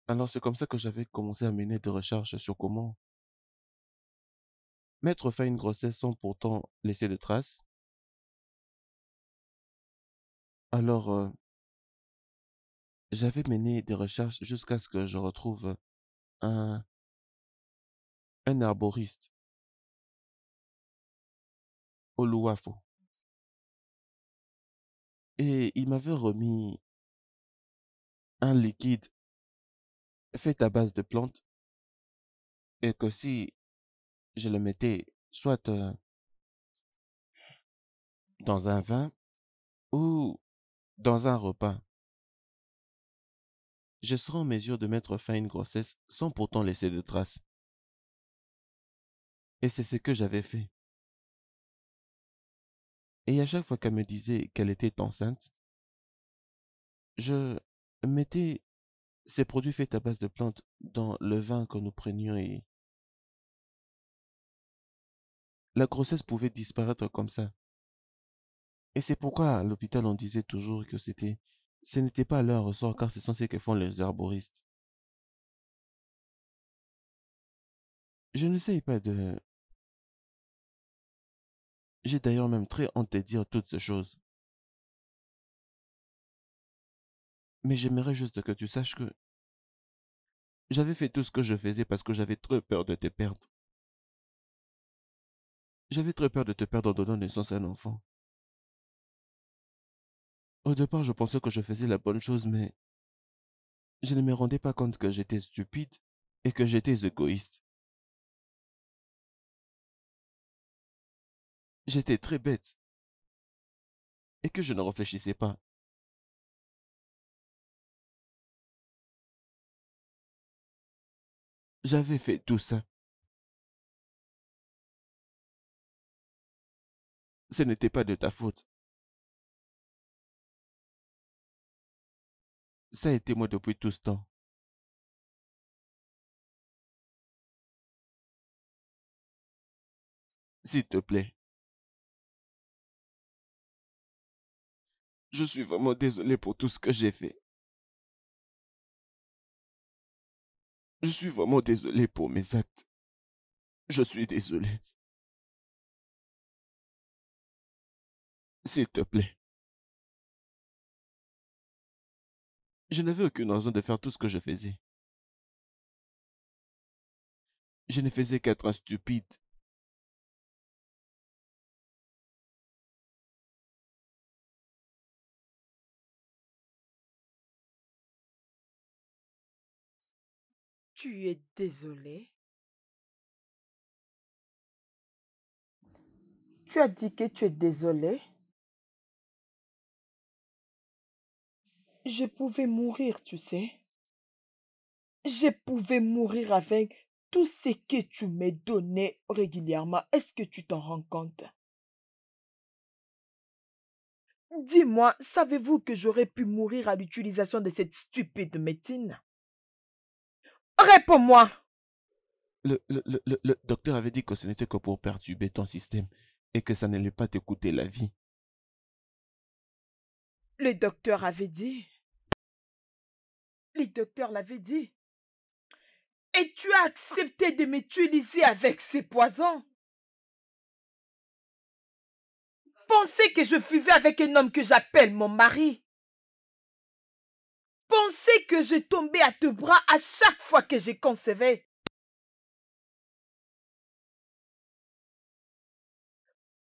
Alors c'est comme ça que j'avais commencé à mener des recherches sur comment mettre fin à une grossesse sans pourtant laisser de traces. Alors, j'avais mené des recherches jusqu'à ce que je retrouve un arboriste au Luafo. Et il m'avait remis un liquide fait à base de plantes et que si je le mettais soit dans un vin ou dans un repas, je serai en mesure de mettre fin à une grossesse sans pourtant laisser de traces. Et c'est ce que j'avais fait. Et à chaque fois qu'elle me disait qu'elle était enceinte, je mettais ces produits faits à base de plantes dans le vin que nous prenions et la grossesse pouvait disparaître comme ça. Et c'est pourquoi à l'hôpital on disait toujours que ce n'était pas leur ressort car ce sont ce que font les herboristes. Je n'essaye pas de... J'ai d'ailleurs même très honte de dire toutes ces choses. Mais j'aimerais juste que tu saches que j'avais fait tout ce que je faisais parce que j'avais très peur de te perdre. J'avais très peur de te perdre en donnant naissance à un enfant. Au départ, je pensais que je faisais la bonne chose, mais je ne me rendais pas compte que j'étais stupide et que j'étais égoïste. J'étais très bête et que je ne réfléchissais pas. J'avais fait tout ça. Ce n'était pas de ta faute. Ça a été moi depuis tout ce temps. S'il te plaît. Je suis vraiment désolé pour tout ce que j'ai fait. Je suis vraiment désolé pour mes actes. Je suis désolé. S'il te plaît. Je n'avais aucune raison de faire tout ce que je faisais. Je ne faisais qu'être un stupide. Tu es désolé? Tu as dit que tu es désolé? Je pouvais mourir, tu sais. Je pouvais mourir avec tout ce que tu me donnais régulièrement. Est-ce que tu t'en rends compte? Dis-moi, savez-vous que j'aurais pu mourir à l'utilisation de cette stupide médecine? Réponds-moi! Le docteur avait dit que ce n'était que pour perturber ton système et que ça n'allait pas te coûter la vie. Le docteur avait dit. Le docteur l'avait dit. Et tu as accepté de m'utiliser avec ces poisons. Pensez que je vivais avec un homme que j'appelle mon mari. Pensez que je tombais à tes bras à chaque fois que je concevais.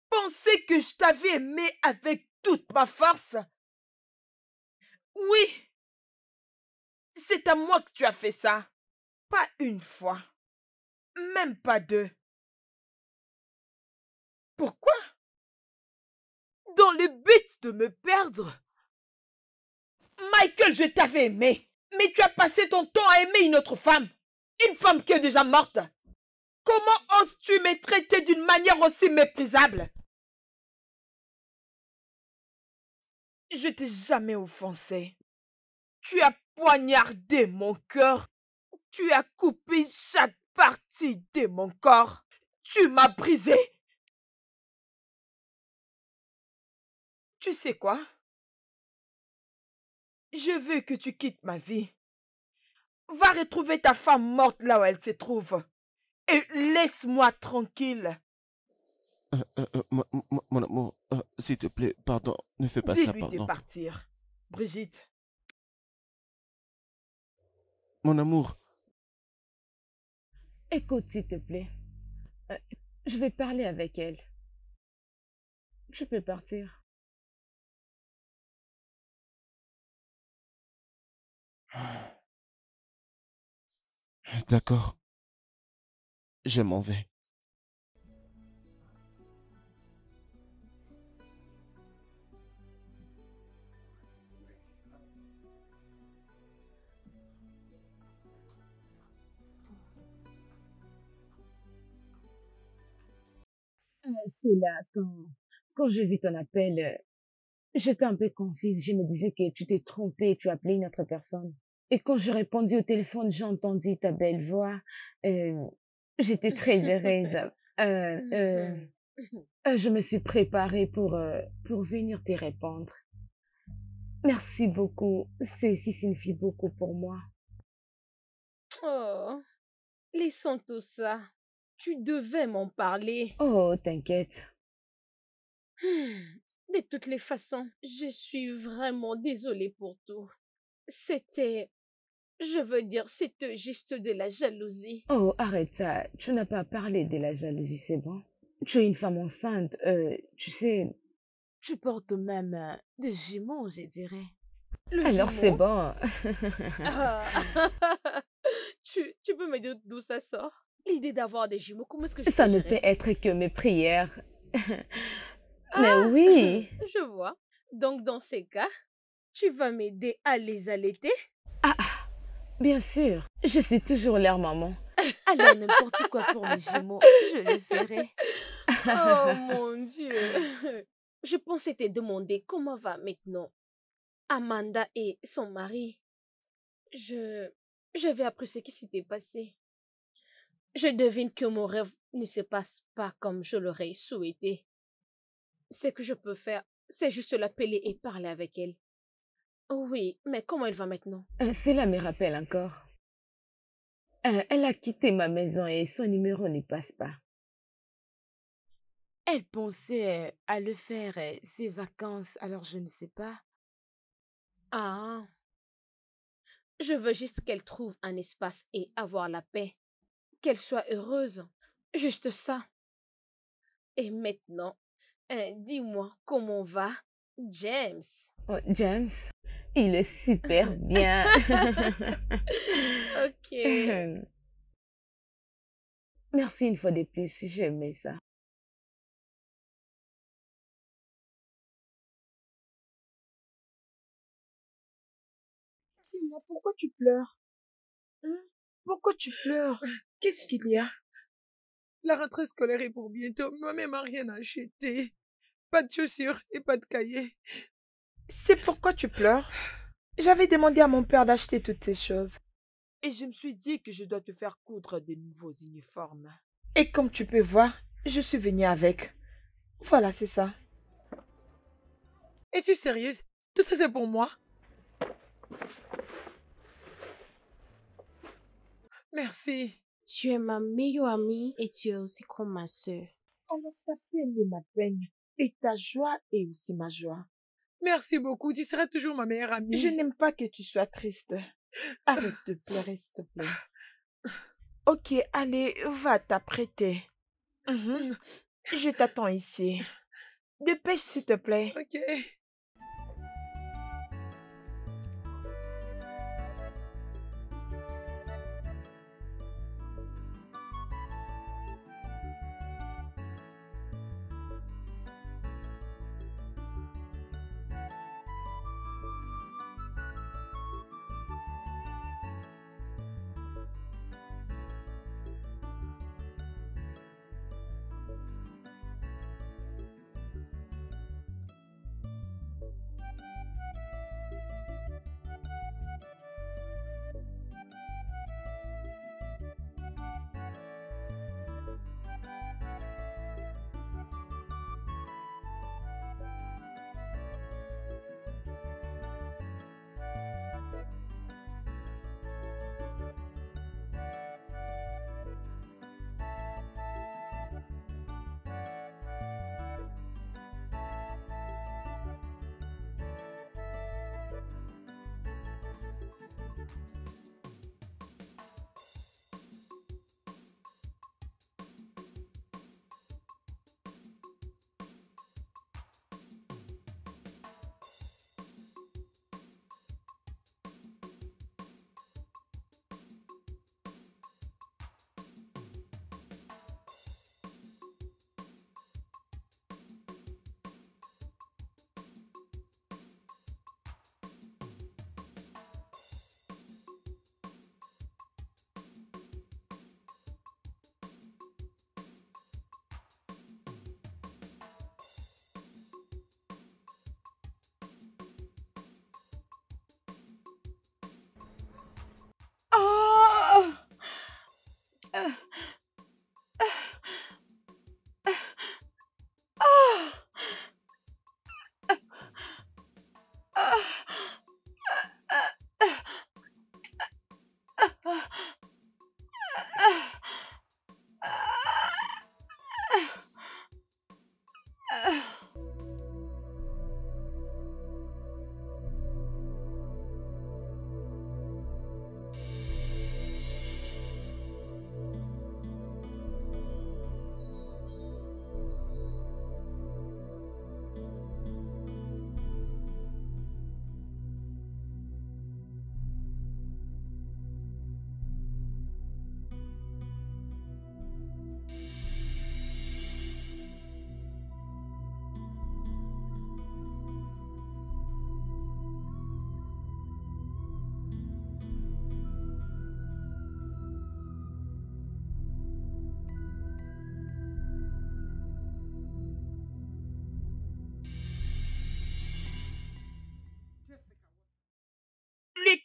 Pensez que je t'avais aimé avec toute ma force. Oui, c'est à moi que tu as fait ça. Pas une fois, même pas deux. Pourquoi? Dans le but de me perdre. Michael, je t'avais aimé, mais tu as passé ton temps à aimer une autre femme. Une femme qui est déjà morte. Comment oses-tu me traiter d'une manière aussi méprisable? Je t'ai jamais offensé. Tu as poignardé mon cœur. Tu as coupé chaque partie de mon corps. Tu m'as brisé. Tu sais quoi? Je veux que tu quittes ma vie. Va retrouver ta femme morte là où elle se trouve. Et laisse-moi tranquille. Mon amour, s'il te plaît, pardon, ne fais pas ça, Dis-lui de pardon. partir. Brigitte. Mon amour, Écoute, s'il te plaît. Euh, je vais parler avec elle. Tu peux partir. d'accord. Je m'en vais. C'est là, quand je vis ton appel, j'étais un peu confuse. Je me disais que tu t'es trompé, tu as appelé une autre personne. Et quand je répondis au téléphone, j'ai entendu ta belle voix. euh, J'étais très heureuse. Euh, euh, je me suis préparée pour venir te répondre. Merci beaucoup. Ceci signifie beaucoup pour moi. Oh, laissons tout ça. Tu devais m'en parler. Oh, t'inquiète. De toutes les façons, je suis vraiment désolée pour tout. C'était, je veux dire, c'était juste de la jalousie. Oh, arrête ça. Tu n'as pas parlé de la jalousie, c'est bon. Tu es une femme enceinte. Tu sais. Tu portes même des jumeaux, je dirais. Le Alors c'est jumeau? bon. Ah. Tu peux me dire d'où ça sort? L'idée d'avoir des jumeaux, comment est-ce que je Ça peux ne peut gérer? être que mes prières. Mais Ah, oui. je vois. Donc, dans ces cas, tu vas m'aider à les allaiter? Ah, ah, bien sûr. Je suis toujours leur maman. Alors, n'importe quoi pour les jumeaux, je le ferai. Oh mon Dieu. Je pensais te demander comment va maintenant Amanda et son mari. Je, j'avais appris ce qui s'était passé. Je devine que mon rêve ne se passe pas comme je l'aurais souhaité. Ce que je peux faire, c'est juste l'appeler et parler avec elle. Oui, mais comment elle va maintenant? Cela me rappelle encore. Elle a quitté ma maison et son numéro n'y passe pas. Elle pensait à le faire ses vacances, alors je ne sais pas. Ah, je veux juste qu'elle trouve un espace et avoir la paix. Qu'elle soit heureuse. Juste ça. Et maintenant, dis-moi comment va James. Oh, James, il est super bien. Ok. Merci une fois de plus, j'aimais ça. Dis-moi, pourquoi tu pleures? Hein? Pourquoi tu pleures? Qu'est-ce qu'il y a? La rentrée scolaire est pour bientôt. Moi-même m'a rien acheté. Pas de chaussures et pas de cahiers. C'est pourquoi tu pleures? J'avais demandé à mon père d'acheter toutes ces choses. Et je me suis dit que je dois te faire coudre de nouveaux uniformes. Et comme tu peux voir, je suis venue avec. Voilà, c'est ça. Es-tu sérieuse? Tout ça c'est pour moi? Merci. Tu es ma meilleure amie et tu es aussi comme ma sœur. Alors ta peine est ma peine. Et ta joie est aussi ma joie. Merci beaucoup. Tu seras toujours ma meilleure amie. Je n'aime pas que tu sois triste. Arrête de pleurer, s'il te plaît. Ok, allez, va t'apprêter. Je t'attends ici. Dépêche, s'il te plaît. Ok.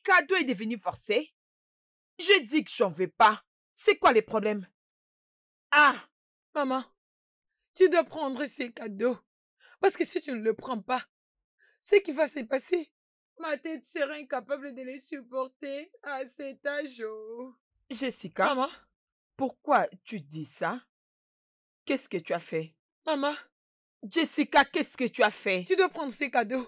cadeau est devenu forcé. Je dis que j'en veux pas. C'est quoi les problèmes? Ah, Maman, tu dois prendre ces cadeaux. Parce que si tu ne le prends pas, ce qui va se passer, ma tête sera incapable de les supporter à cet âge. Jessica, Maman, pourquoi tu dis ça? Qu'est-ce que tu as fait? maman, Jessica, qu'est-ce que tu as fait? tu dois prendre ces cadeaux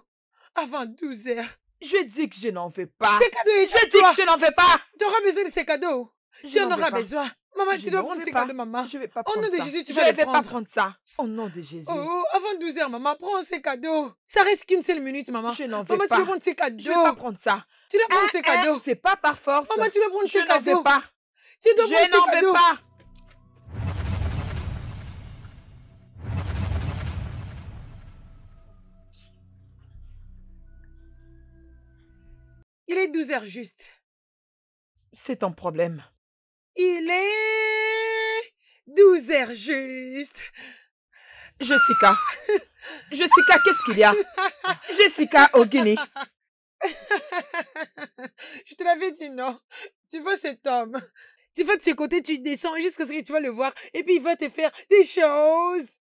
avant 12 heures. Je dis que je n'en veux pas. Ces cadeaux, Je dis que je n'en veux pas. Tu auras besoin de ces cadeaux. Je Tu en n'en veux auras pas. besoin. Maman, Je tu dois n'en prendre veux ces pas. cadeaux, maman. Je ne vais pas Au prendre nom de ça. Jésus, tu Je vas ne les vais pas prendre. prendre ça. Au nom de Jésus. Oh, avant 12 heures, maman, prends ces cadeaux. Ça reste qu'une seule minute, maman. Je n'en veux Maman, tu pas. dois prendre ces cadeaux. Je ne vais pas prendre ça. Tu dois prendre ces cadeaux. C'est pas par force. Maman, tu dois prendre Je ces n'en veux cadeaux. pas. Tu dois prendre Je n'en ces veux cadeaux. pas. Il est 12 heures juste. C'est ton problème. Il est 12 heures juste. Jessica. Jessica, qu'est-ce qu'il y a? Jessica Ogini. Je te l'avais dit, non. Tu vois cet homme. Tu vas de ses côtés, tu descends jusqu'à ce que tu vas le voir. Et puis il va te faire des choses.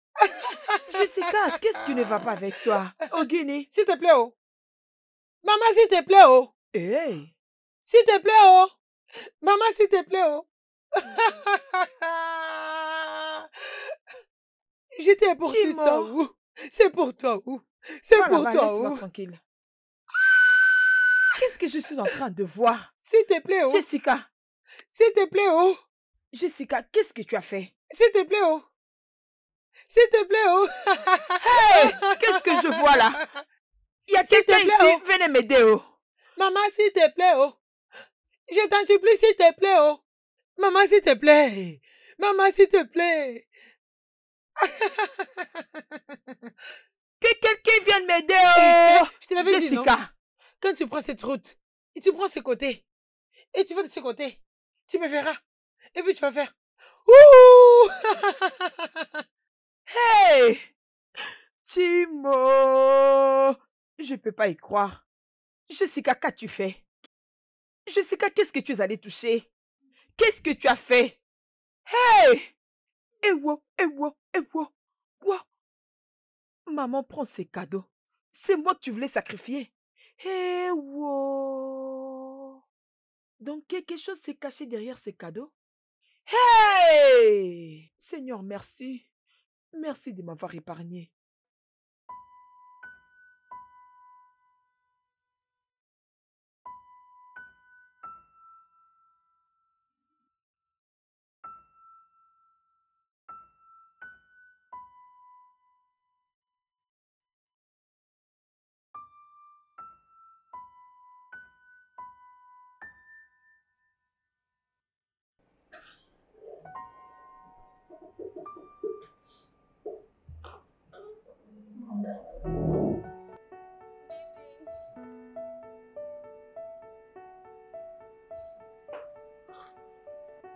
Jessica, qu'est-ce qui ne va pas avec toi? Ogini. S'il te plaît, oh. Maman, s'il te plaît, oh. Hey. S'il te plaît, oh. Maman, s'il te plaît, oh. Je t'ai apporté Timo. ça où? C'est pour toi où? C'est Va pour là-bas, toi laisse-moi où? tranquille. Qu'est-ce que je suis en train de voir? S'il te plaît, oh. Jessica. S'il te plaît, oh. Jessica, qu'est-ce que tu as fait? S'il te plaît, oh. S'il te plaît, oh. Hey, qu'est-ce que je vois là? Il y a S'il te quelqu'un plaît, ici, venez m'aider, oh. Maman, s'il te plaît, oh. Je t'en supplie, s'il te plaît, oh. Maman, s'il te plaît. Maman, s'il te plaît. Que quelqu'un vienne m'aider, Eh, oh. je te l'avais dit, non? Jessica. Quand tu prends cette route, et tu prends ce côté, et tu vas de ce côté, tu me verras. Et puis tu vas faire. Ouh. Hey! Timo! Je peux pas y croire. Jessica, qu'as-tu fait? Jessica, qu'est-ce que tu es allée toucher? Qu'est-ce que tu as fait? Hey! Ewo, ewo, ewo, wo. Maman prend ses cadeaux. C'est moi que tu voulais sacrifier. Ewo. Donc quelque chose s'est caché derrière ces cadeaux? Hey! Seigneur, merci. Merci de m'avoir épargné.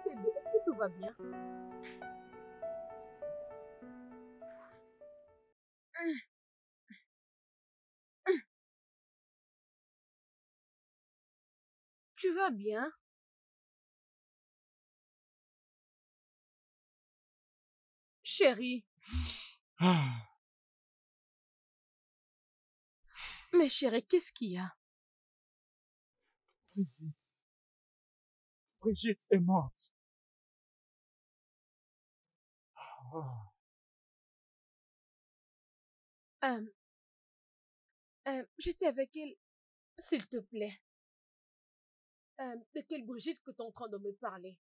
Bébé, est-ce que tout va bien? Tu vas bien? Chérie, Ah, mais chérie, qu'est-ce qu'il y a? Brigitte est morte. Ah, J'étais avec elle, s'il te plaît. De quelle Brigitte que tu es en train de me parler?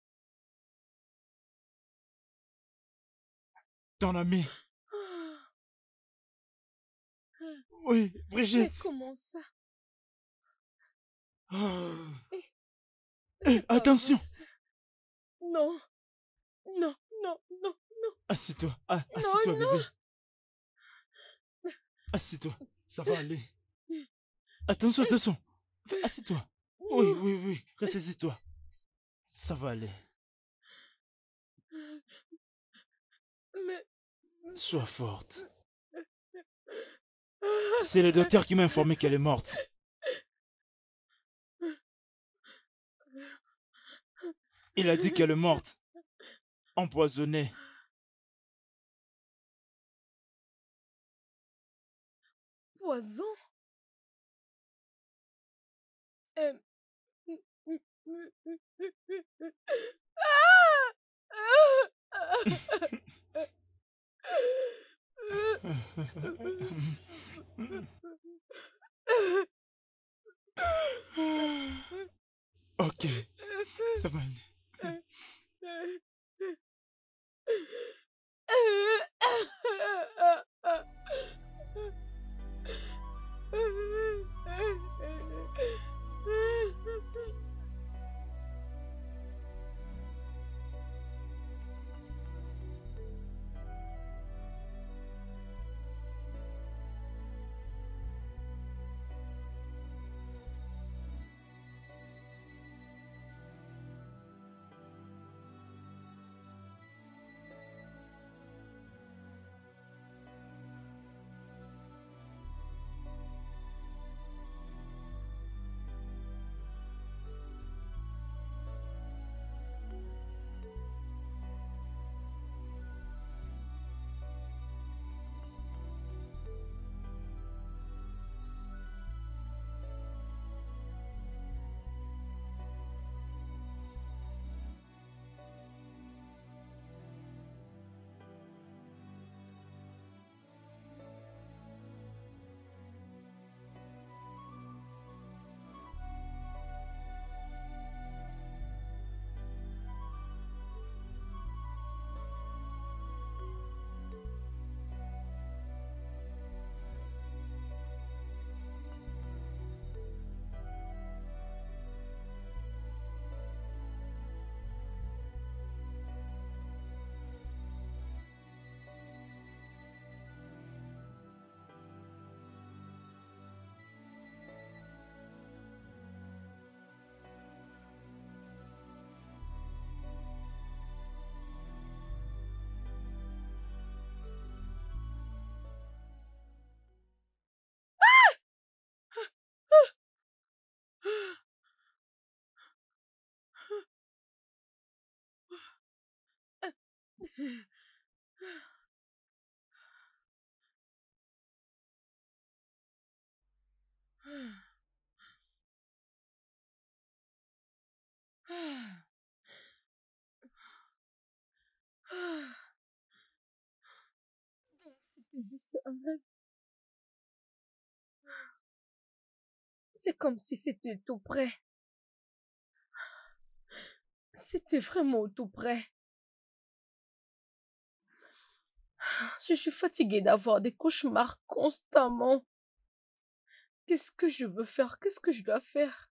ton ami. Ah, Oui, mais Brigitte. comment ça? Ah. C'est pas Attention. vrai. Non, non, non, non, non, Assis-toi. non, Assis-toi, non. bébé. Assis-toi. Ça va aller. Attention, attention. Assis-toi. Oui, oui, oui. Ressaisis-toi. Ça va aller. Mais... Sois forte. C'est le docteur qui m'a informé qu'elle est morte. Il a dit qu'elle est morte. Empoisonnée. Poison? Ok, ça va aller. C'était juste un rêve. C'est comme si c'était tout près. C'était vraiment tout près. Je suis fatiguée d'avoir des cauchemars constamment. Qu'est-ce que je veux faire? Qu'est-ce que je dois faire?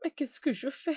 Mais qu'est-ce que je fais?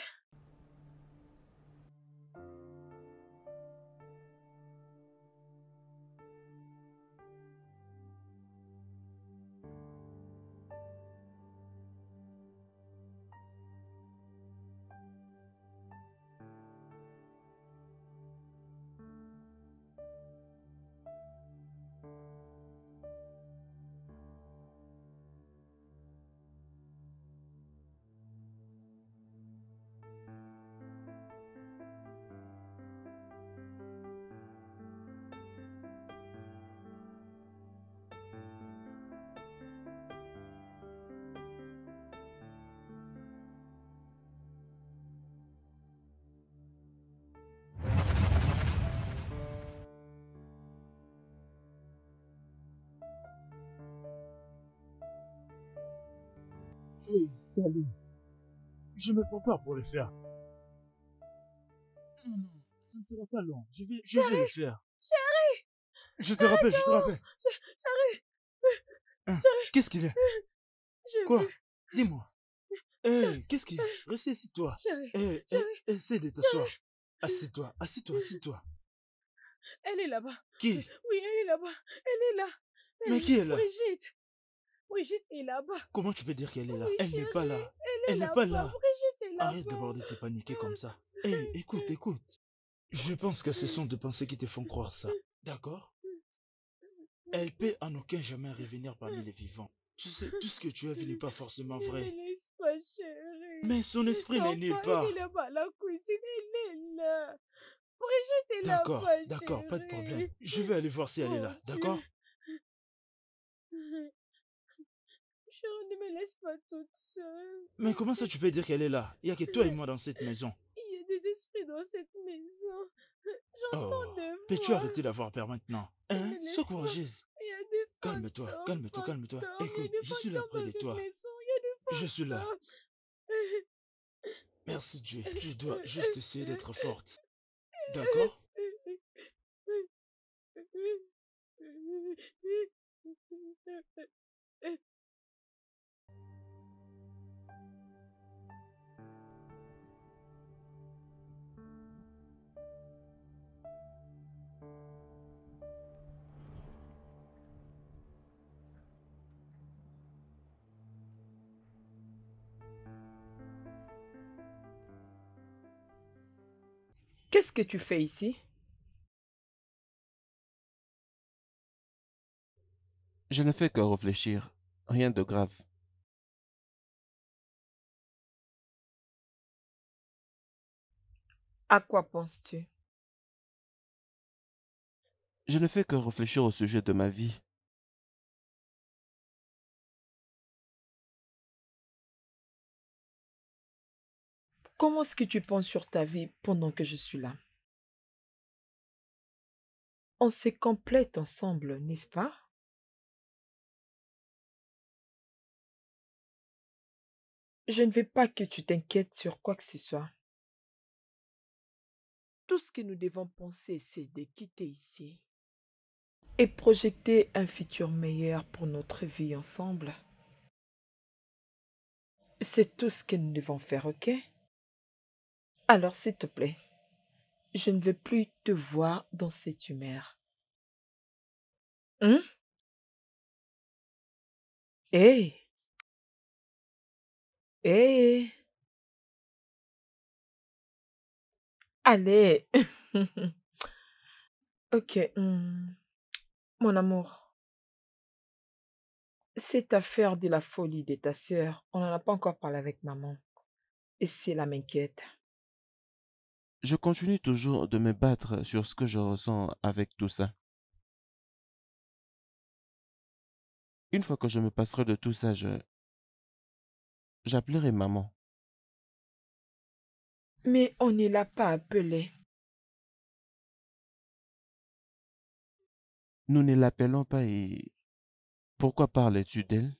Oui, salut. Je me prépare pour le faire. Non, non, ça ne sera pas long. Je vais le faire. Chérie! Je te rappelle, je te rappelle. Chérie! Hein, qu'est-ce qu'il y a? J'ai Quoi? vu. Dis-moi. Hé, qu'est-ce qu'il y a? Ressais-toi. Chérie, Hé, chérie. essaie de t'asseoir. Assieds-toi, assieds-toi, assieds-toi. Elle est là-bas. Qui? Oui, elle est là-bas. Elle est là. Mais qui est là? Brigitte. Brigitte est là-bas. Comment tu peux dire qu'elle est là? Oui, Elle n'est pas chérie, là. Elle est Elle n'est pas là-bas. là. Brigitte est là-bas. Arrête d'aborder tes paniquer comme ça. Hé, écoute, écoute. Je pense que ce sont des pensées qui te font croire ça. D'accord? Elle peut en aucun jamais revenir parmi les vivants. Tu sais, tout ce que tu as vu n'est pas forcément Ne vrai. me laisse pas, chérie. Mais son esprit n'est nulle part. Il est là-bas à la cuisine, il est là. Brigitte est D'accord, là-bas, d'accord, pas de problème. chérie. Je vais aller voir si elle est là, Mon Dieu. d'accord? Chérie, ne me laisse pas toute seule. Mais comment ça tu peux dire qu'elle est là? Il n'y a que toi et moi dans cette maison. Il y a des esprits dans cette maison. J'entends Oh, des peux-tu voix. arrêter d'avoir peur maintenant? Ne Hein? me laisse Sois pas. courageuse. Il y a des Calme-toi, fantômes, calme-toi, calme-toi. fantômes. Écoute, Il y a des je suis là fantômes près dans de cette toi. maison. Il y a des fantômes. Je suis là. Merci Dieu. Tu dois juste essayer d'être forte. D'accord? Qu'est-ce que tu fais ici? Je ne fais que réfléchir. Rien de grave. À quoi penses-tu? Je ne fais que réfléchir au sujet de ma vie. Comment est-ce que tu penses sur ta vie pendant que je suis là? On se complète ensemble, n'est-ce pas? Je ne veux pas que tu t'inquiètes sur quoi que ce soit. Tout ce que nous devons penser, c'est de quitter ici et projeter un futur meilleur pour notre vie ensemble. C'est tout ce que nous devons faire, ok? Alors, s'il te plaît, je ne veux plus te voir dans cette humeur. Hein? Hé! Hé! Allez! Ok, mon amour, cette affaire de la folie de ta sœur, on n'en a pas encore parlé avec maman. Et cela m'inquiète. Je continue toujours de me battre sur ce que je ressens avec tout ça. Une fois que je me passerai de tout ça, j'appellerai maman. Mais on ne l'a pas appelée. Nous ne l'appelons pas et... Pourquoi parles-tu d'elle?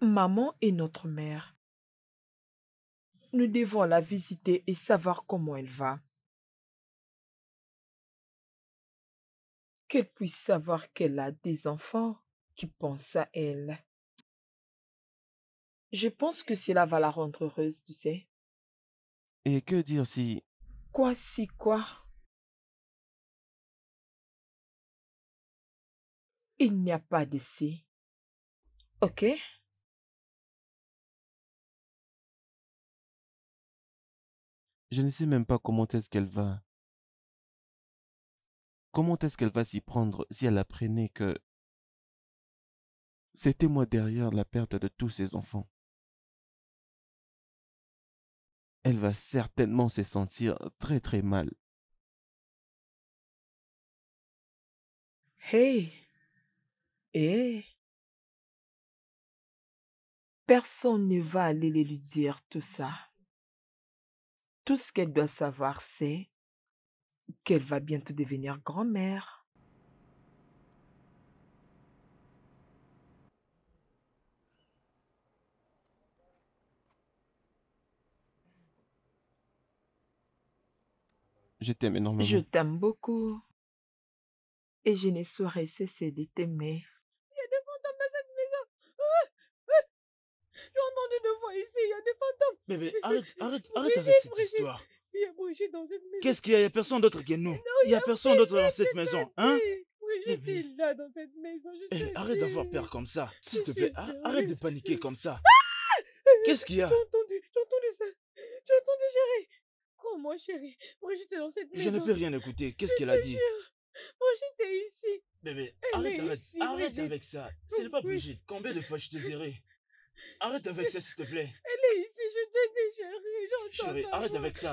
Maman est notre mère. Nous devons la visiter et savoir comment elle va. Qu'elle puisse savoir qu'elle a des enfants qui pensent à elle. Je pense que cela va la rendre heureuse, tu sais. Et que dire si... Quoi si quoi? Il n'y a pas de si. Ok? Je ne sais même pas comment est-ce qu'elle va... Comment est-ce qu'elle va s'y prendre si elle apprenait que... C'était moi derrière la perte de tous ses enfants. Elle va certainement se sentir très très mal. Hey! Hey! Personne ne va aller lui dire tout ça. Tout ce qu'elle doit savoir, c'est qu'elle va bientôt devenir grand-mère. Je t'aime Je énormément. t'aime beaucoup et je ne saurais cesser de t'aimer. Il y a des fantômes dans cette maison. J'ai entendu des voix ici. Il y a des fantômes. Bébé, arrête Brigitte, avec cette Brigitte. histoire. Il y a Brigitte dans cette maison. Qu'est-ce qu'il y a? Il n'y a personne d'autre que nous. Il n'y a personne d'autre dans cette maison, hein? Brigitte Bébé. est là dans cette maison. Je te Arrête d'avoir dis. peur comme ça. S'il te Je plaît, suis arrête de sérieuse. paniquer comme ça. Qu'est-ce qu'il y a? J'ai entendu ça. J'ai entendu, chérie. Crois-moi, chérie. Brigitte est dans cette maison. Je ne peux rien écouter. Qu'est-ce qu'elle a dit? Brigitte est ici. Bébé, Elle est arrête ici, avec Brigitte. ça. Ce n'est pas Oui. Brigitte. Combien de fois je te dirai? Arrête avec ça, s'il te plaît. Elle est ici, je te dis, chérie, j'entends. Chérie, arrête avec ça.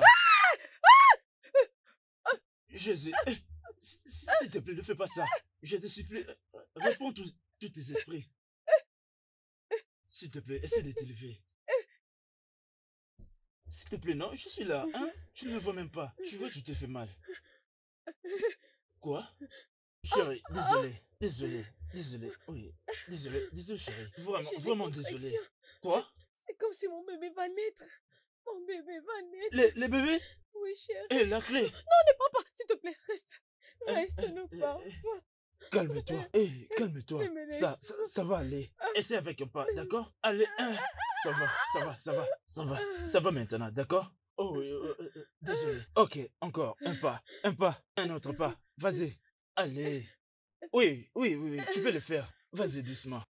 Jésus, s'il te plaît, ne fais pas ça. Je te supplie, réponds tous tes esprits. S'il te plaît, essaie de t'élever. S'il te plaît, non, je suis là, hein? Tu ne me vois même pas. Tu vois, tu te fais mal. Quoi? Chérie, désolé. Oui, désolé, chérie. Vraiment J'ai des désolé. contractions. Quoi? C'est comme si mon bébé va naître. Mon bébé va naître. Les bébés? Oui, chérie. Et la clé? Non, ne pars pas, s'il te plaît, reste. Reste, ne pars pas. Calme-toi, calme-toi. Ne me laisse Ça va aller. Essaie avec un pas, d'accord? Allez, ça va maintenant, d'accord? Oh, oui, désolé. Ok, encore, un autre pas. Vas-y, allez. Oui, tu peux le faire. Vas-y, doucement.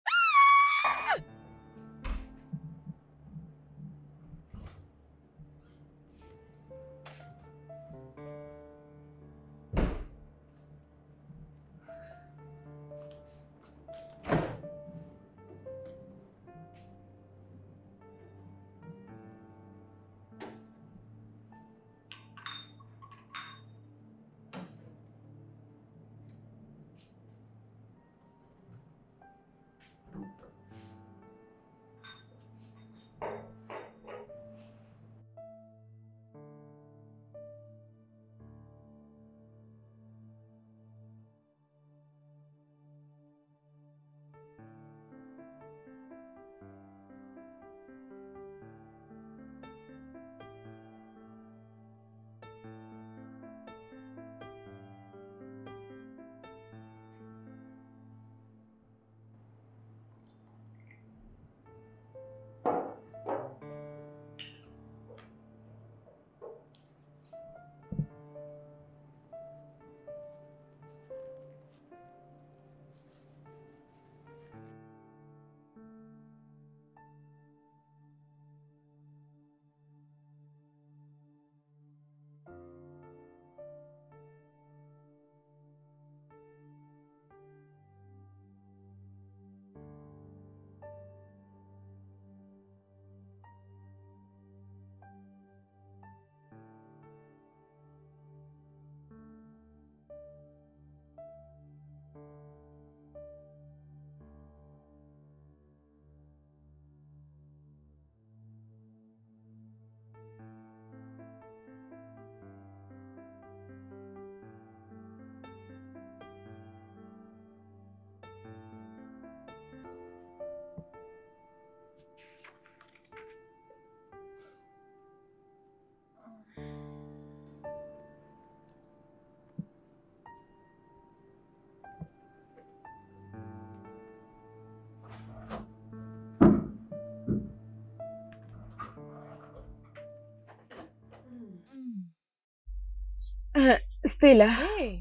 Stella. Hey,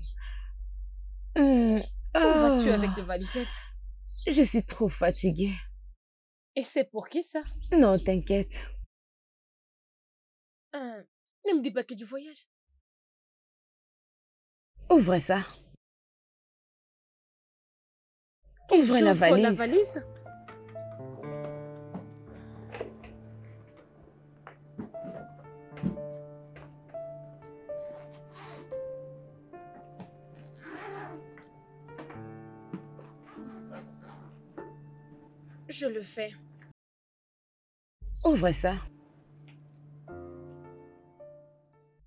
Hmm, où vas-tu avec oh, tes valisettes? je suis trop fatiguée. Et c'est pour qui ça? Non, t'inquiète. Ne me dis pas que tu voyages. Ouvre ça. Que Ouvre la j'ouvre la valise. valise? Je le fais. Ouvre ça.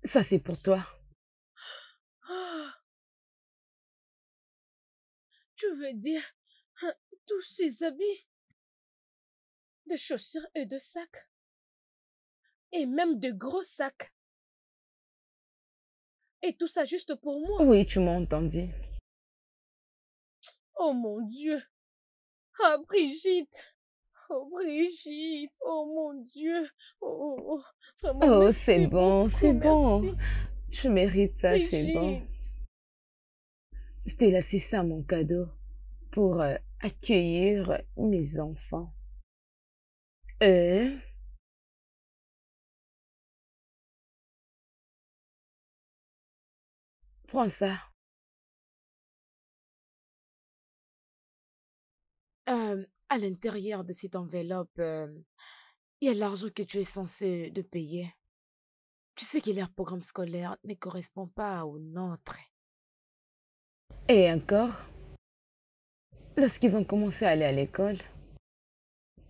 Ça, c'est pour toi. Ah, tu veux dire tous ces habits, de chaussures et de sacs, et même de gros sacs. Et tout ça juste pour moi. Oui, tu m'as entendu. Oh mon Dieu. Ah, Brigitte. Oh, Brigitte. Oh mon Dieu. Oh, vraiment, Oh, merci c'est bon, beaucoup, c'est bon. merci. Je mérite ça, c'est bon. Brigitte. Stella, c'est ça mon cadeau pour accueillir mes enfants. Euh, Prends ça. À l'intérieur de cette enveloppe, il y a l'argent que tu es censé de payer. Tu sais que leur programme scolaire ne correspond pas au nôtre. Et encore, lorsqu'ils vont commencer à aller à l'école,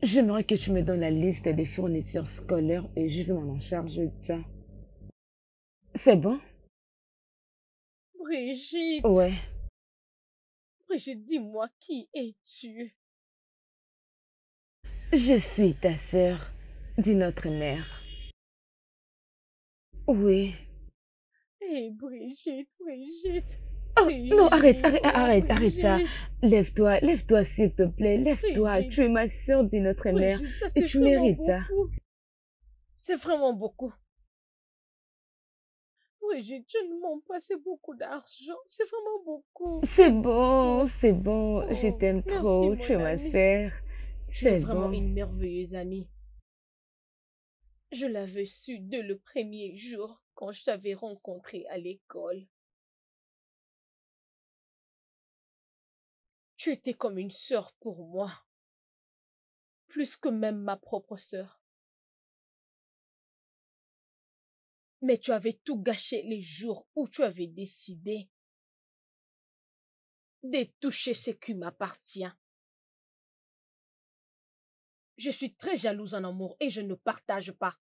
j'aimerais que tu me donnes la liste des fournitures scolaires et je vais m'en charger de ça. C'est bon? Brigitte, Ouais. Brigitte, dis-moi, qui es-tu? Je suis ta sœur, dit notre mère. Oui. Hé, Brigitte, Brigitte, Oh, non, arrête Brigitte, ça. Lève-toi, s'il te plaît, lève-toi. Brigitte, Tu es ma sœur, dit notre mère, Brigitte, ça et c'est tu vraiment mérites ça. beaucoup. C'est vraiment beaucoup. Brigitte, je ne mens pas, c'est beaucoup d'argent. C'est vraiment beaucoup. C'est bon, je Oh, t'aime merci, trop, mon tu es ma ami. sœur. Tu es C'est vraiment bon. une merveilleuse amie. Je l'avais su dès le premier jour quand je t'avais rencontré à l'école. Tu étais comme une sœur pour moi, plus que même ma propre sœur. Mais tu avais tout gâché les jours où tu avais décidé de toucher ce qui m'appartient. Je suis très jalouse en amour et je ne partage pas.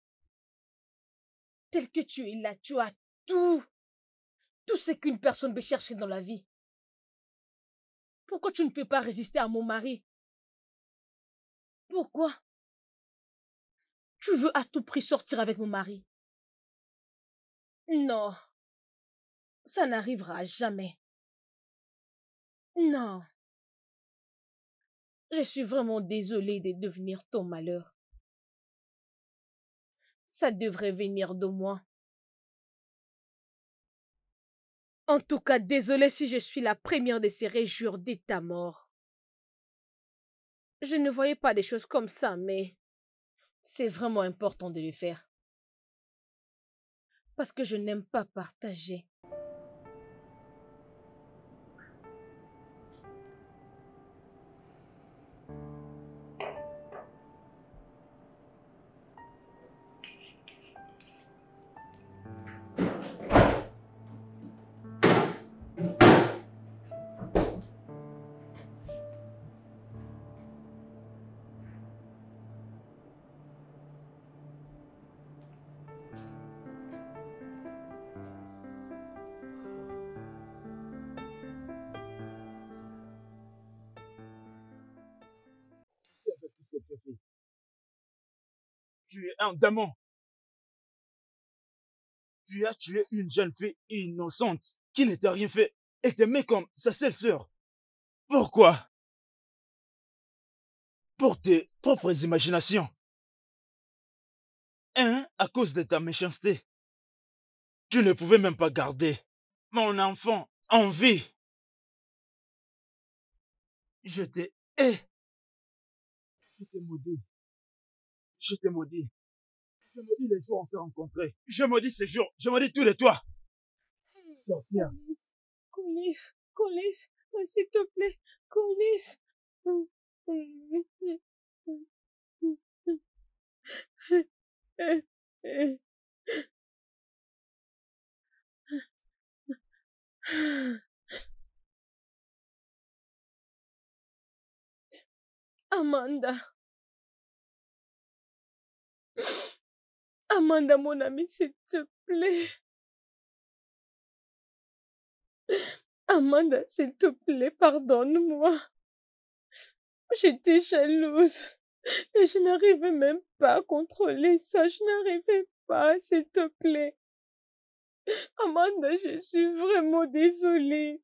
Tel que tu es là, tu as tout ce qu'une personne peut chercher dans la vie. Pourquoi tu ne peux pas résister à mon mari? Pourquoi? Tu veux à tout prix sortir avec mon mari? Non, ça n'arrivera jamais. Non. Je suis vraiment désolée de devenir ton malheur. Ça devrait venir de moi. En tout cas, désolée si je suis la première de se réjouir de ta mort. Je ne voyais pas des choses comme ça, mais c'est vraiment important de le faire. Parce que je n'aime pas partager. Tu es un démon. Tu as tué une jeune fille innocente qui ne t'a rien fait et t'aimait comme sa seule sœur. Pourquoi? Pour tes propres imaginations. À cause de ta méchanceté. Tu ne pouvais même pas garder mon enfant en vie. Je te hais. Je te maudis. Je te maudis. Je maudis les jours où on s'est rencontrés. Je maudis ces jours. Je maudis tous les toits. Sorcière. Colis, s'il te plaît, Colis. Amanda. Amanda, mon amie, s'il te plaît. Amanda, s'il te plaît, pardonne-moi. J'étais jalouse et je n'arrivais même pas à contrôler ça. Je n'arrivais pas, s'il te plaît. Amanda, je suis vraiment désolée.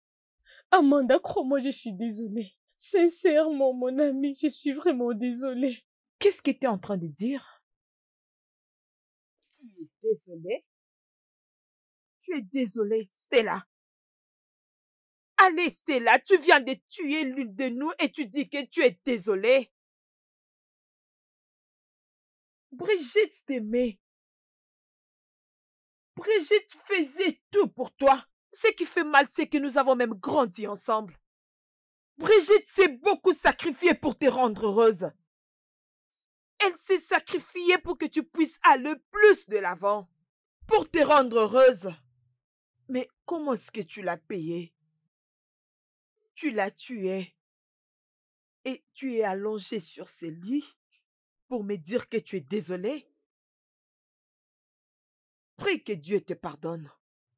Amanda, crois-moi, je suis désolée. Sincèrement, mon amie, je suis vraiment désolée. Qu'est-ce que tu es en train de dire? Tu es désolée? Tu es désolée, Stella. Allez, Stella, tu viens de tuer l'une de nous et tu dis que tu es désolée. Brigitte t'aimait. Brigitte faisait tout pour toi. Ce qui fait mal, c'est que nous avons même grandi ensemble. Brigitte s'est beaucoup sacrifiée pour te rendre heureuse. Elle s'est sacrifiée pour que tu puisses aller plus de l'avant, pour te rendre heureuse. Mais comment est-ce que tu l'as payée? Tu l'as tuée. Et tu es allongée sur ce lit pour me dire que tu es désolée. Prie que Dieu te pardonne.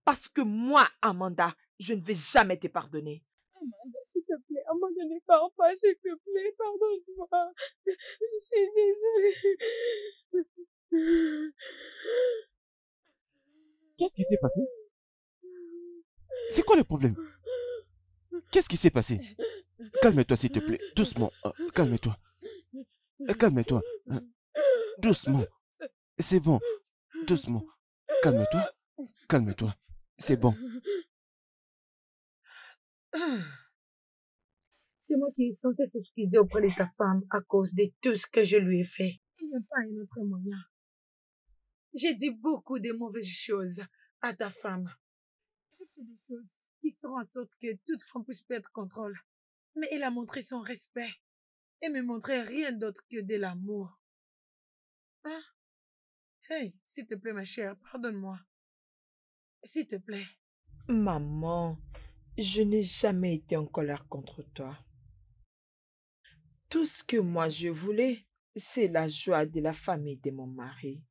Parce que moi, Amanda, je ne vais jamais te pardonner. Amanda, s'il te plaît, Amanda, ne pars pas, s'il te plaît, pardonne-moi. Je suis désolée. Qu'est-ce qui s'est passé? C'est quoi le problème? Qu'est-ce qui s'est passé? Calme-toi, s'il te plaît. Doucement. Calme-toi. Calme-toi. Doucement. C'est bon. Doucement. Calme-toi. Calme-toi. C'est bon. C'est moi qui est censé s'excuser auprès de ta femme à cause de tout ce que je lui ai fait. Il n'y a pas un autre moyen. J'ai dit beaucoup de mauvaises choses à ta femme. J'ai fait des choses qui feront en sorte que toute femme puisse perdre contrôle. Mais elle a montré son respect et me montrait rien d'autre que de l'amour. Hein? Hey, s'il te plaît, ma chère, pardonne-moi. S'il te plaît. Maman, je n'ai jamais été en colère contre toi. Tout ce que moi je voulais, c'est la joie de la famille de mon mari.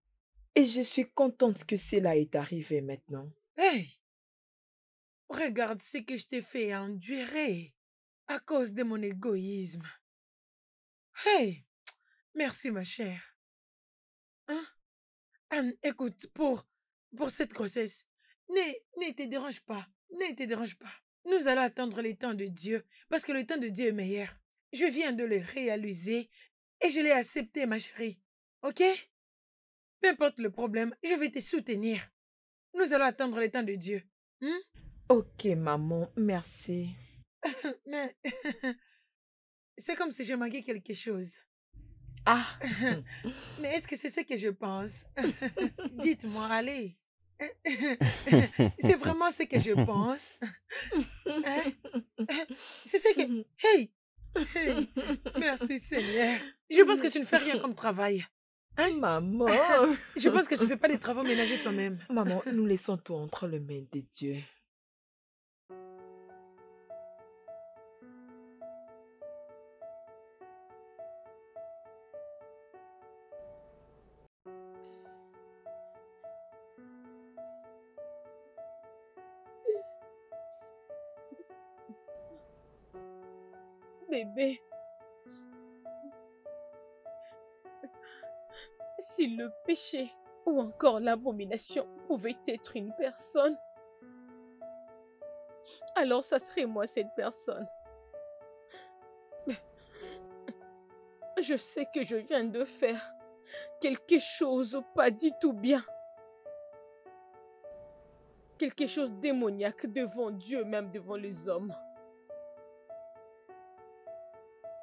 Et je suis contente que cela est arrivé maintenant. Hey! Regarde ce que je t'ai fait endurer à cause de mon égoïsme. Hey! Merci, ma chère. Hein? Anne, écoute, pour cette grossesse, ne te dérange pas. Ne te dérange pas. Nous allons attendre le temps de Dieu, parce que le temps de Dieu est meilleur. Je viens de le réaliser et je l'ai accepté, ma chérie. Ok? Peu importe le problème, je vais te soutenir. Nous allons attendre le temps de Dieu. Hein? Ok, maman, merci. Mais c'est comme si je manquais quelque chose. Ah! Mais est-ce que c'est ce que je pense? Dites-moi, allez. C'est vraiment ce que je pense. Hein? C'est ce que... Hey! Hey! Merci Seigneur. Je pense que tu ne fais rien comme travail. Hein? Maman! Je pense que tu ne fais pas des travaux ménagers toi-même. Maman, nous laissons tout entre les mains de Dieu. Bébé, si le péché ou encore l'abomination pouvait être une personne, alors ça serait moi cette personne. Je sais que je viens de faire quelque chose pas du tout bien. Quelque chose démoniaque devant Dieu, même devant les hommes.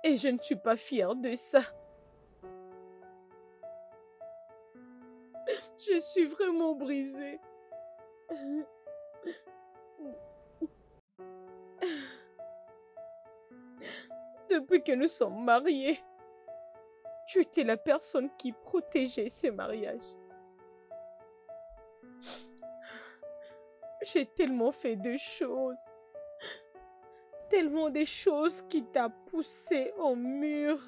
Et je ne suis pas fière de ça. Je suis vraiment brisée. Depuis que nous sommes mariés, tu étais la personne qui protégeait ce mariage. J'ai tellement fait de choses. Tellement de choses qui t'ont poussé au mur.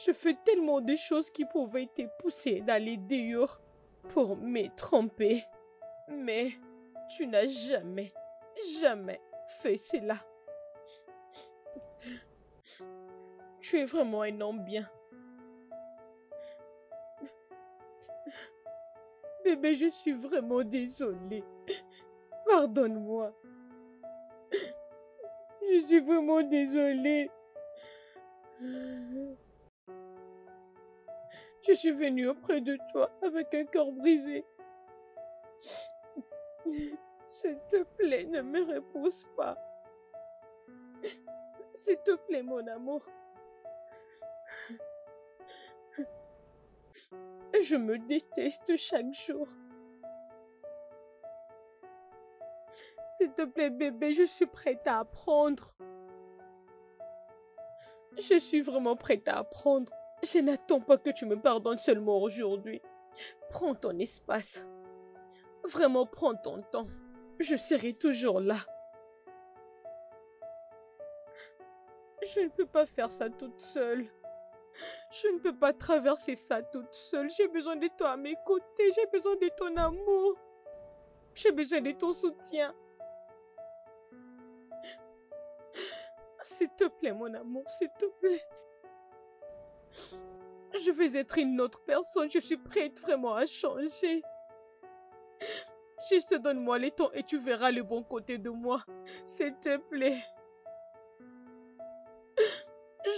Je fais tellement de choses qui pouvaient te pousser d'aller dehors pour me tromper. Mais tu n'as jamais, jamais fait cela. Tu es vraiment un homme bien. Bébé, je suis vraiment désolée. Pardonne-moi. Je suis vraiment désolée. Je suis venue auprès de toi avec un cœur brisé. S'il te plaît, ne me repousse pas. S'il te plaît, mon amour. Je me déteste chaque jour. S'il te plaît, bébé, je suis prête à apprendre. Je suis vraiment prête à apprendre. Je n'attends pas que tu me pardonnes seulement aujourd'hui. Prends ton espace. Vraiment, prends ton temps. Je serai toujours là. Je ne peux pas faire ça toute seule. Je ne peux pas traverser ça toute seule. J'ai besoin de toi à mes côtés. J'ai besoin de ton amour. J'ai besoin de ton soutien. S'il te plaît, mon amour, s'il te plaît. Je veux être une autre personne. Je suis prête vraiment à changer. Juste donne-moi le temps et tu verras le bon côté de moi. S'il te plaît.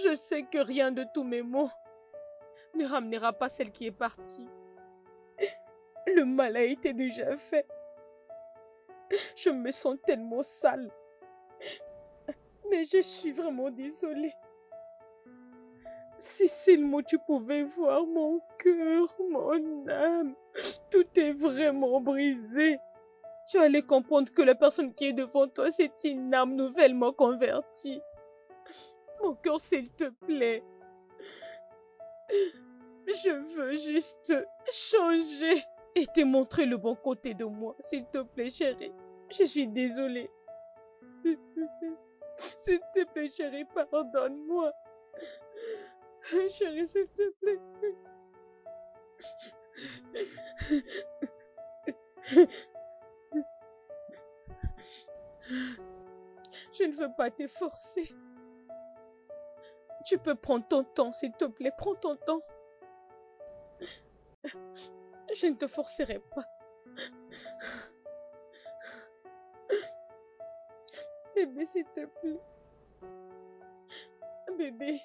Je sais que rien de tous mes mots ne ramènera pas celle qui est partie. Le mal a été déjà fait. Je me sens tellement sale. Mais je suis vraiment désolée. Si seulement tu pouvais voir mon cœur, mon âme, tout est vraiment brisé. Tu allais comprendre que la personne qui est devant toi, c'est une âme nouvellement convertie. Mon cœur, s'il te plaît. Je veux juste changer et te montrer le bon côté de moi, s'il te plaît, chérie. Je suis désolée. S'il te plaît, chérie, pardonne-moi. Chérie, s'il te plaît. Je ne veux pas te forcer. Tu peux prendre ton temps, s'il te plaît. Prends ton temps. Je ne te forcerai pas. Bébé, s'il te plaît. Bébé.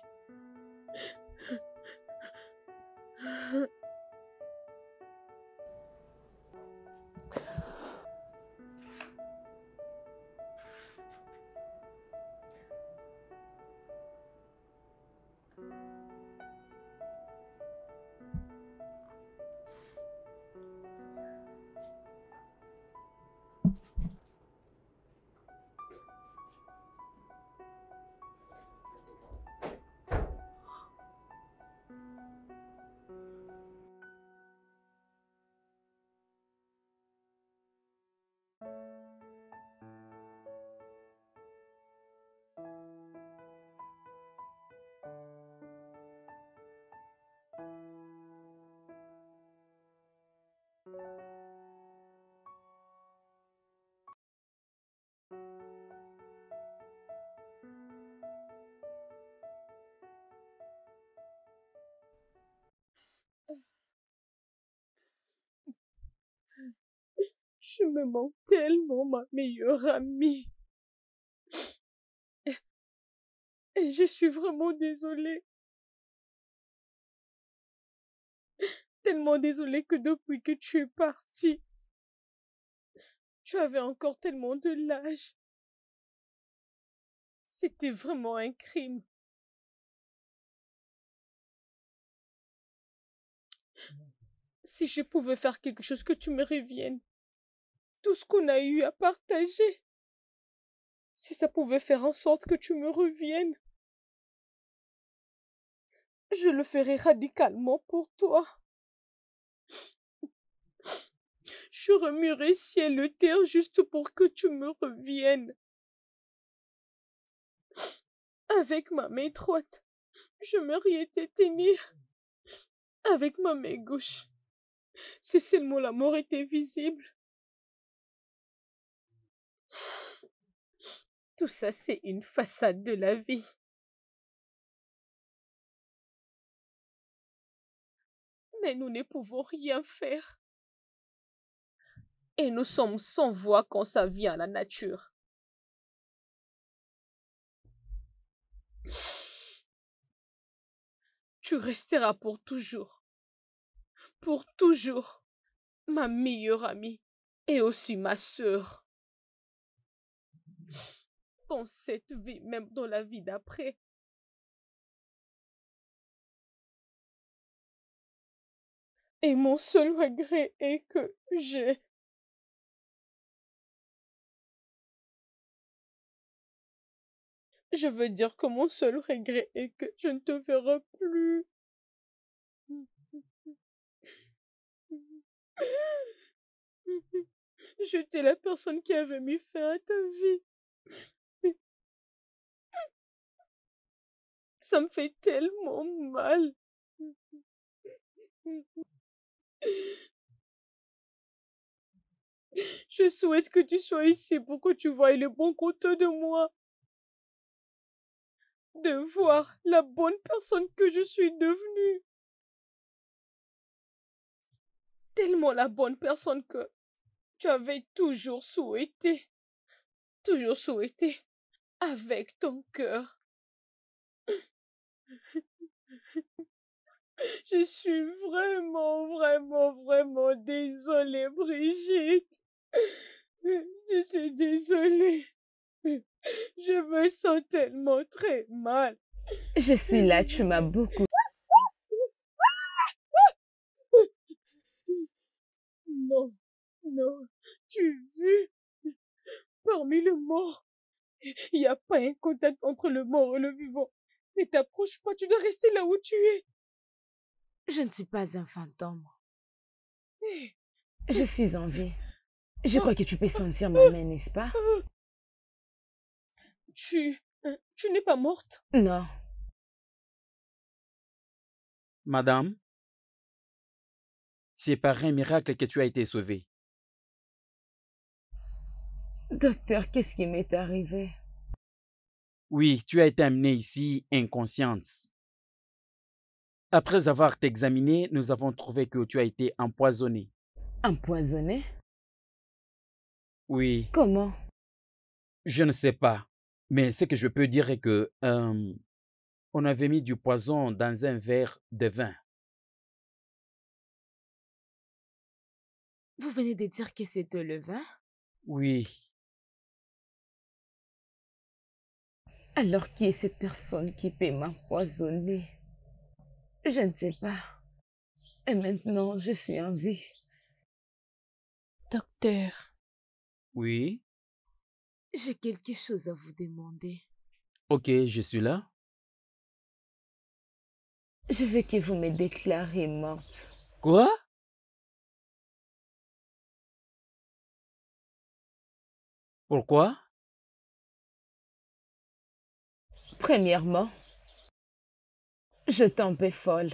Tu me manques tellement, ma meilleure amie. Et je suis vraiment désolée. Tellement désolée que depuis que tu es partie, tu avais encore tellement de lâche. C'était vraiment un crime. Si je pouvais faire quelque chose que tu me reviennes, tout ce qu'on a eu à partager, si ça pouvait faire en sorte que tu me reviennes, je le ferais radicalement pour toi. Je remuerais ciel et terre juste pour que tu me reviennes. Avec ma main droite, je me riais tenir. Avec ma main gauche, si seulement la mort était visible. Tout ça, c'est une façade de la vie. Mais nous ne pouvons rien faire. Et nous sommes sans voix quand ça vient à la nature. Tu resteras pour toujours, ma meilleure amie et aussi ma sœur. Dans cette vie, même dans la vie d'après. Et mon seul regret est que Je veux dire que mon seul regret est que je ne te verrai plus. J'étais la personne qui avait mis fin à ta vie. Ça me fait tellement mal. Je souhaite que tu sois ici pour que tu voies le bon côté de moi. De voir la bonne personne que je suis devenue. Tellement la bonne personne que tu avais toujours souhaité. Toujours souhaité. Avec ton cœur. Je suis vraiment désolée, Brigitte. Je suis désolée. Je me sens tellement très mal. Je suis là, tu m'as beaucoup. Non, non, tu as vu? Parmi les morts, il n'y a pas un contact entre le mort et le vivant. Ne t'approche pas, tu dois rester là où tu es. Je ne suis pas un fantôme. Je suis en vie. Je crois que tu peux sentir ma main, n'est-ce pas? Tu n'es pas morte? Non. Madame, c'est par un miracle que tu as été sauvée. Docteur, qu'est-ce qui m'est arrivé? Oui, tu as été amenée ici inconsciente. Après avoir t'examiné, nous avons trouvé que tu as été empoisonnée. Empoisonné? Oui, Comment? je ne sais pas. Mais ce que je peux dire est que on avait mis du poison dans un verre de vin. Vous venez de dire que c'était le vin? Oui, Alors qui est cette personne qui peut m'empoisonner? Je ne sais pas. Et maintenant, je suis en vie. Docteur, oui. J'ai quelque chose à vous demander. Ok, je suis là. Je veux que vous me déclariez morte. Quoi? Pourquoi? Premièrement, je tombais folle.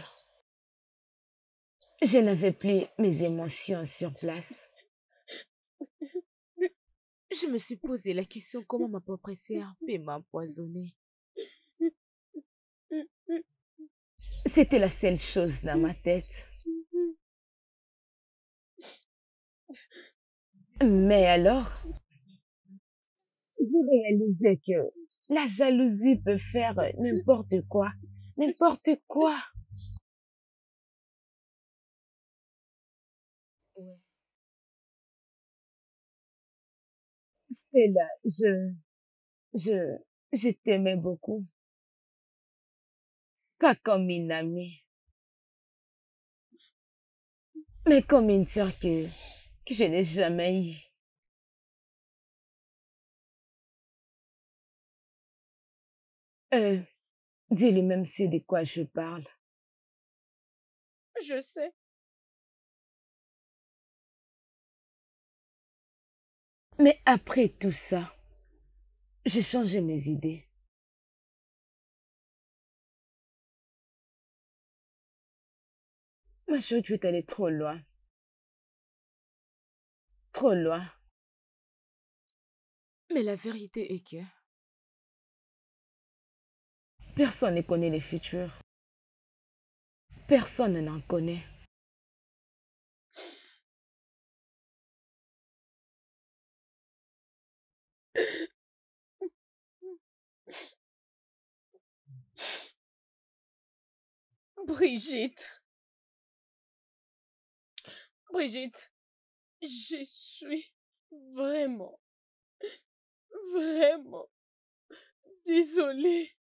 Je n'avais plus mes émotions sur place. Je me suis posé la question comment ma propre sœur peut m'empoisonner. C'était la seule chose dans ma tête. Mais alors, j'ai réalisé que la jalousie peut faire n'importe quoi. N'importe quoi. Ouais. C'est là, je t'aimais beaucoup. Pas comme une amie, mais comme une sœur que je n'ai jamais eue. Dis-lui même c'est de quoi je parle. je sais. Mais après tout ça, j'ai changé mes idées. Ma chérie, tu es allée trop loin. Trop loin. Mais la vérité est que personne ne connaît le futur. Personne n'en connaît. Brigitte. Brigitte, je suis vraiment désolée.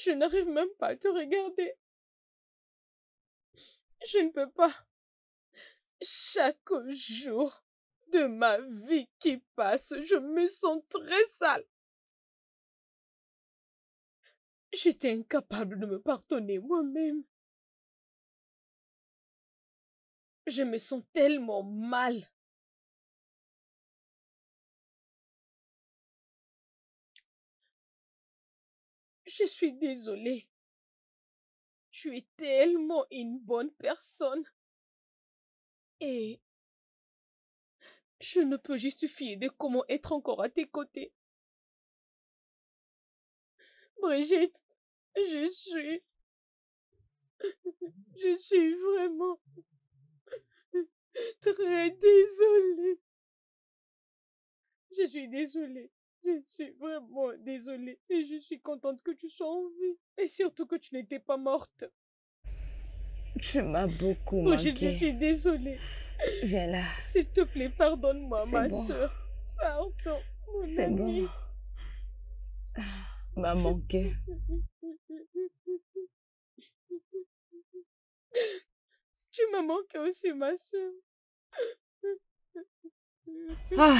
Je n'arrive même pas à te regarder. Je ne peux pas. Chaque jour, de ma vie qui passe. Je me sens très sale. J'étais incapable de me pardonner moi-même. Je me sens tellement mal. Je suis désolée. Tu es tellement une bonne personne. Et je ne peux justifier de comment être encore à tes côtés. Brigitte, je suis vraiment très désolée. Je suis désolée. Je suis vraiment désolée. Et je suis contente que tu sois en vie. Et surtout que tu n'étais pas morte. Tu m'as beaucoup Brigitte, je manqué. suis désolée. Viens là. S'il te plaît, pardonne-moi, C'est ma bon. soeur. Pardon, mon C'est amie. bon. M'a manqué. Tu m'as manqué aussi, ma soeur. Ah.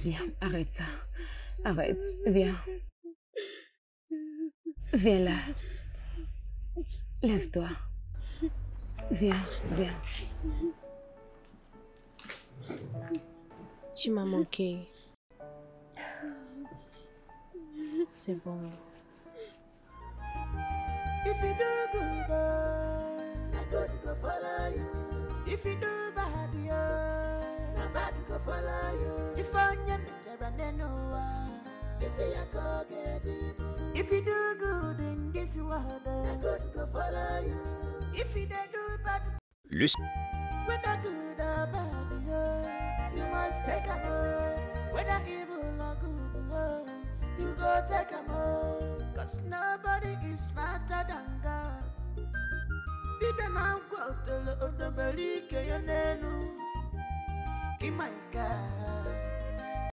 Viens, arrête ça. Arrête, viens. Viens là. Lève-toi. Viens, viens. Tu m'as manqué. C'est bon. If you do good, I good go follow you. If you do bad, I bad go follow you. If I am if you do good in this world, I good go follow you. If you do bad, whether good or bad, you must take a more. Whether evil or good, you go take a more. Cause nobody is smarter than God. Did not go to the belly,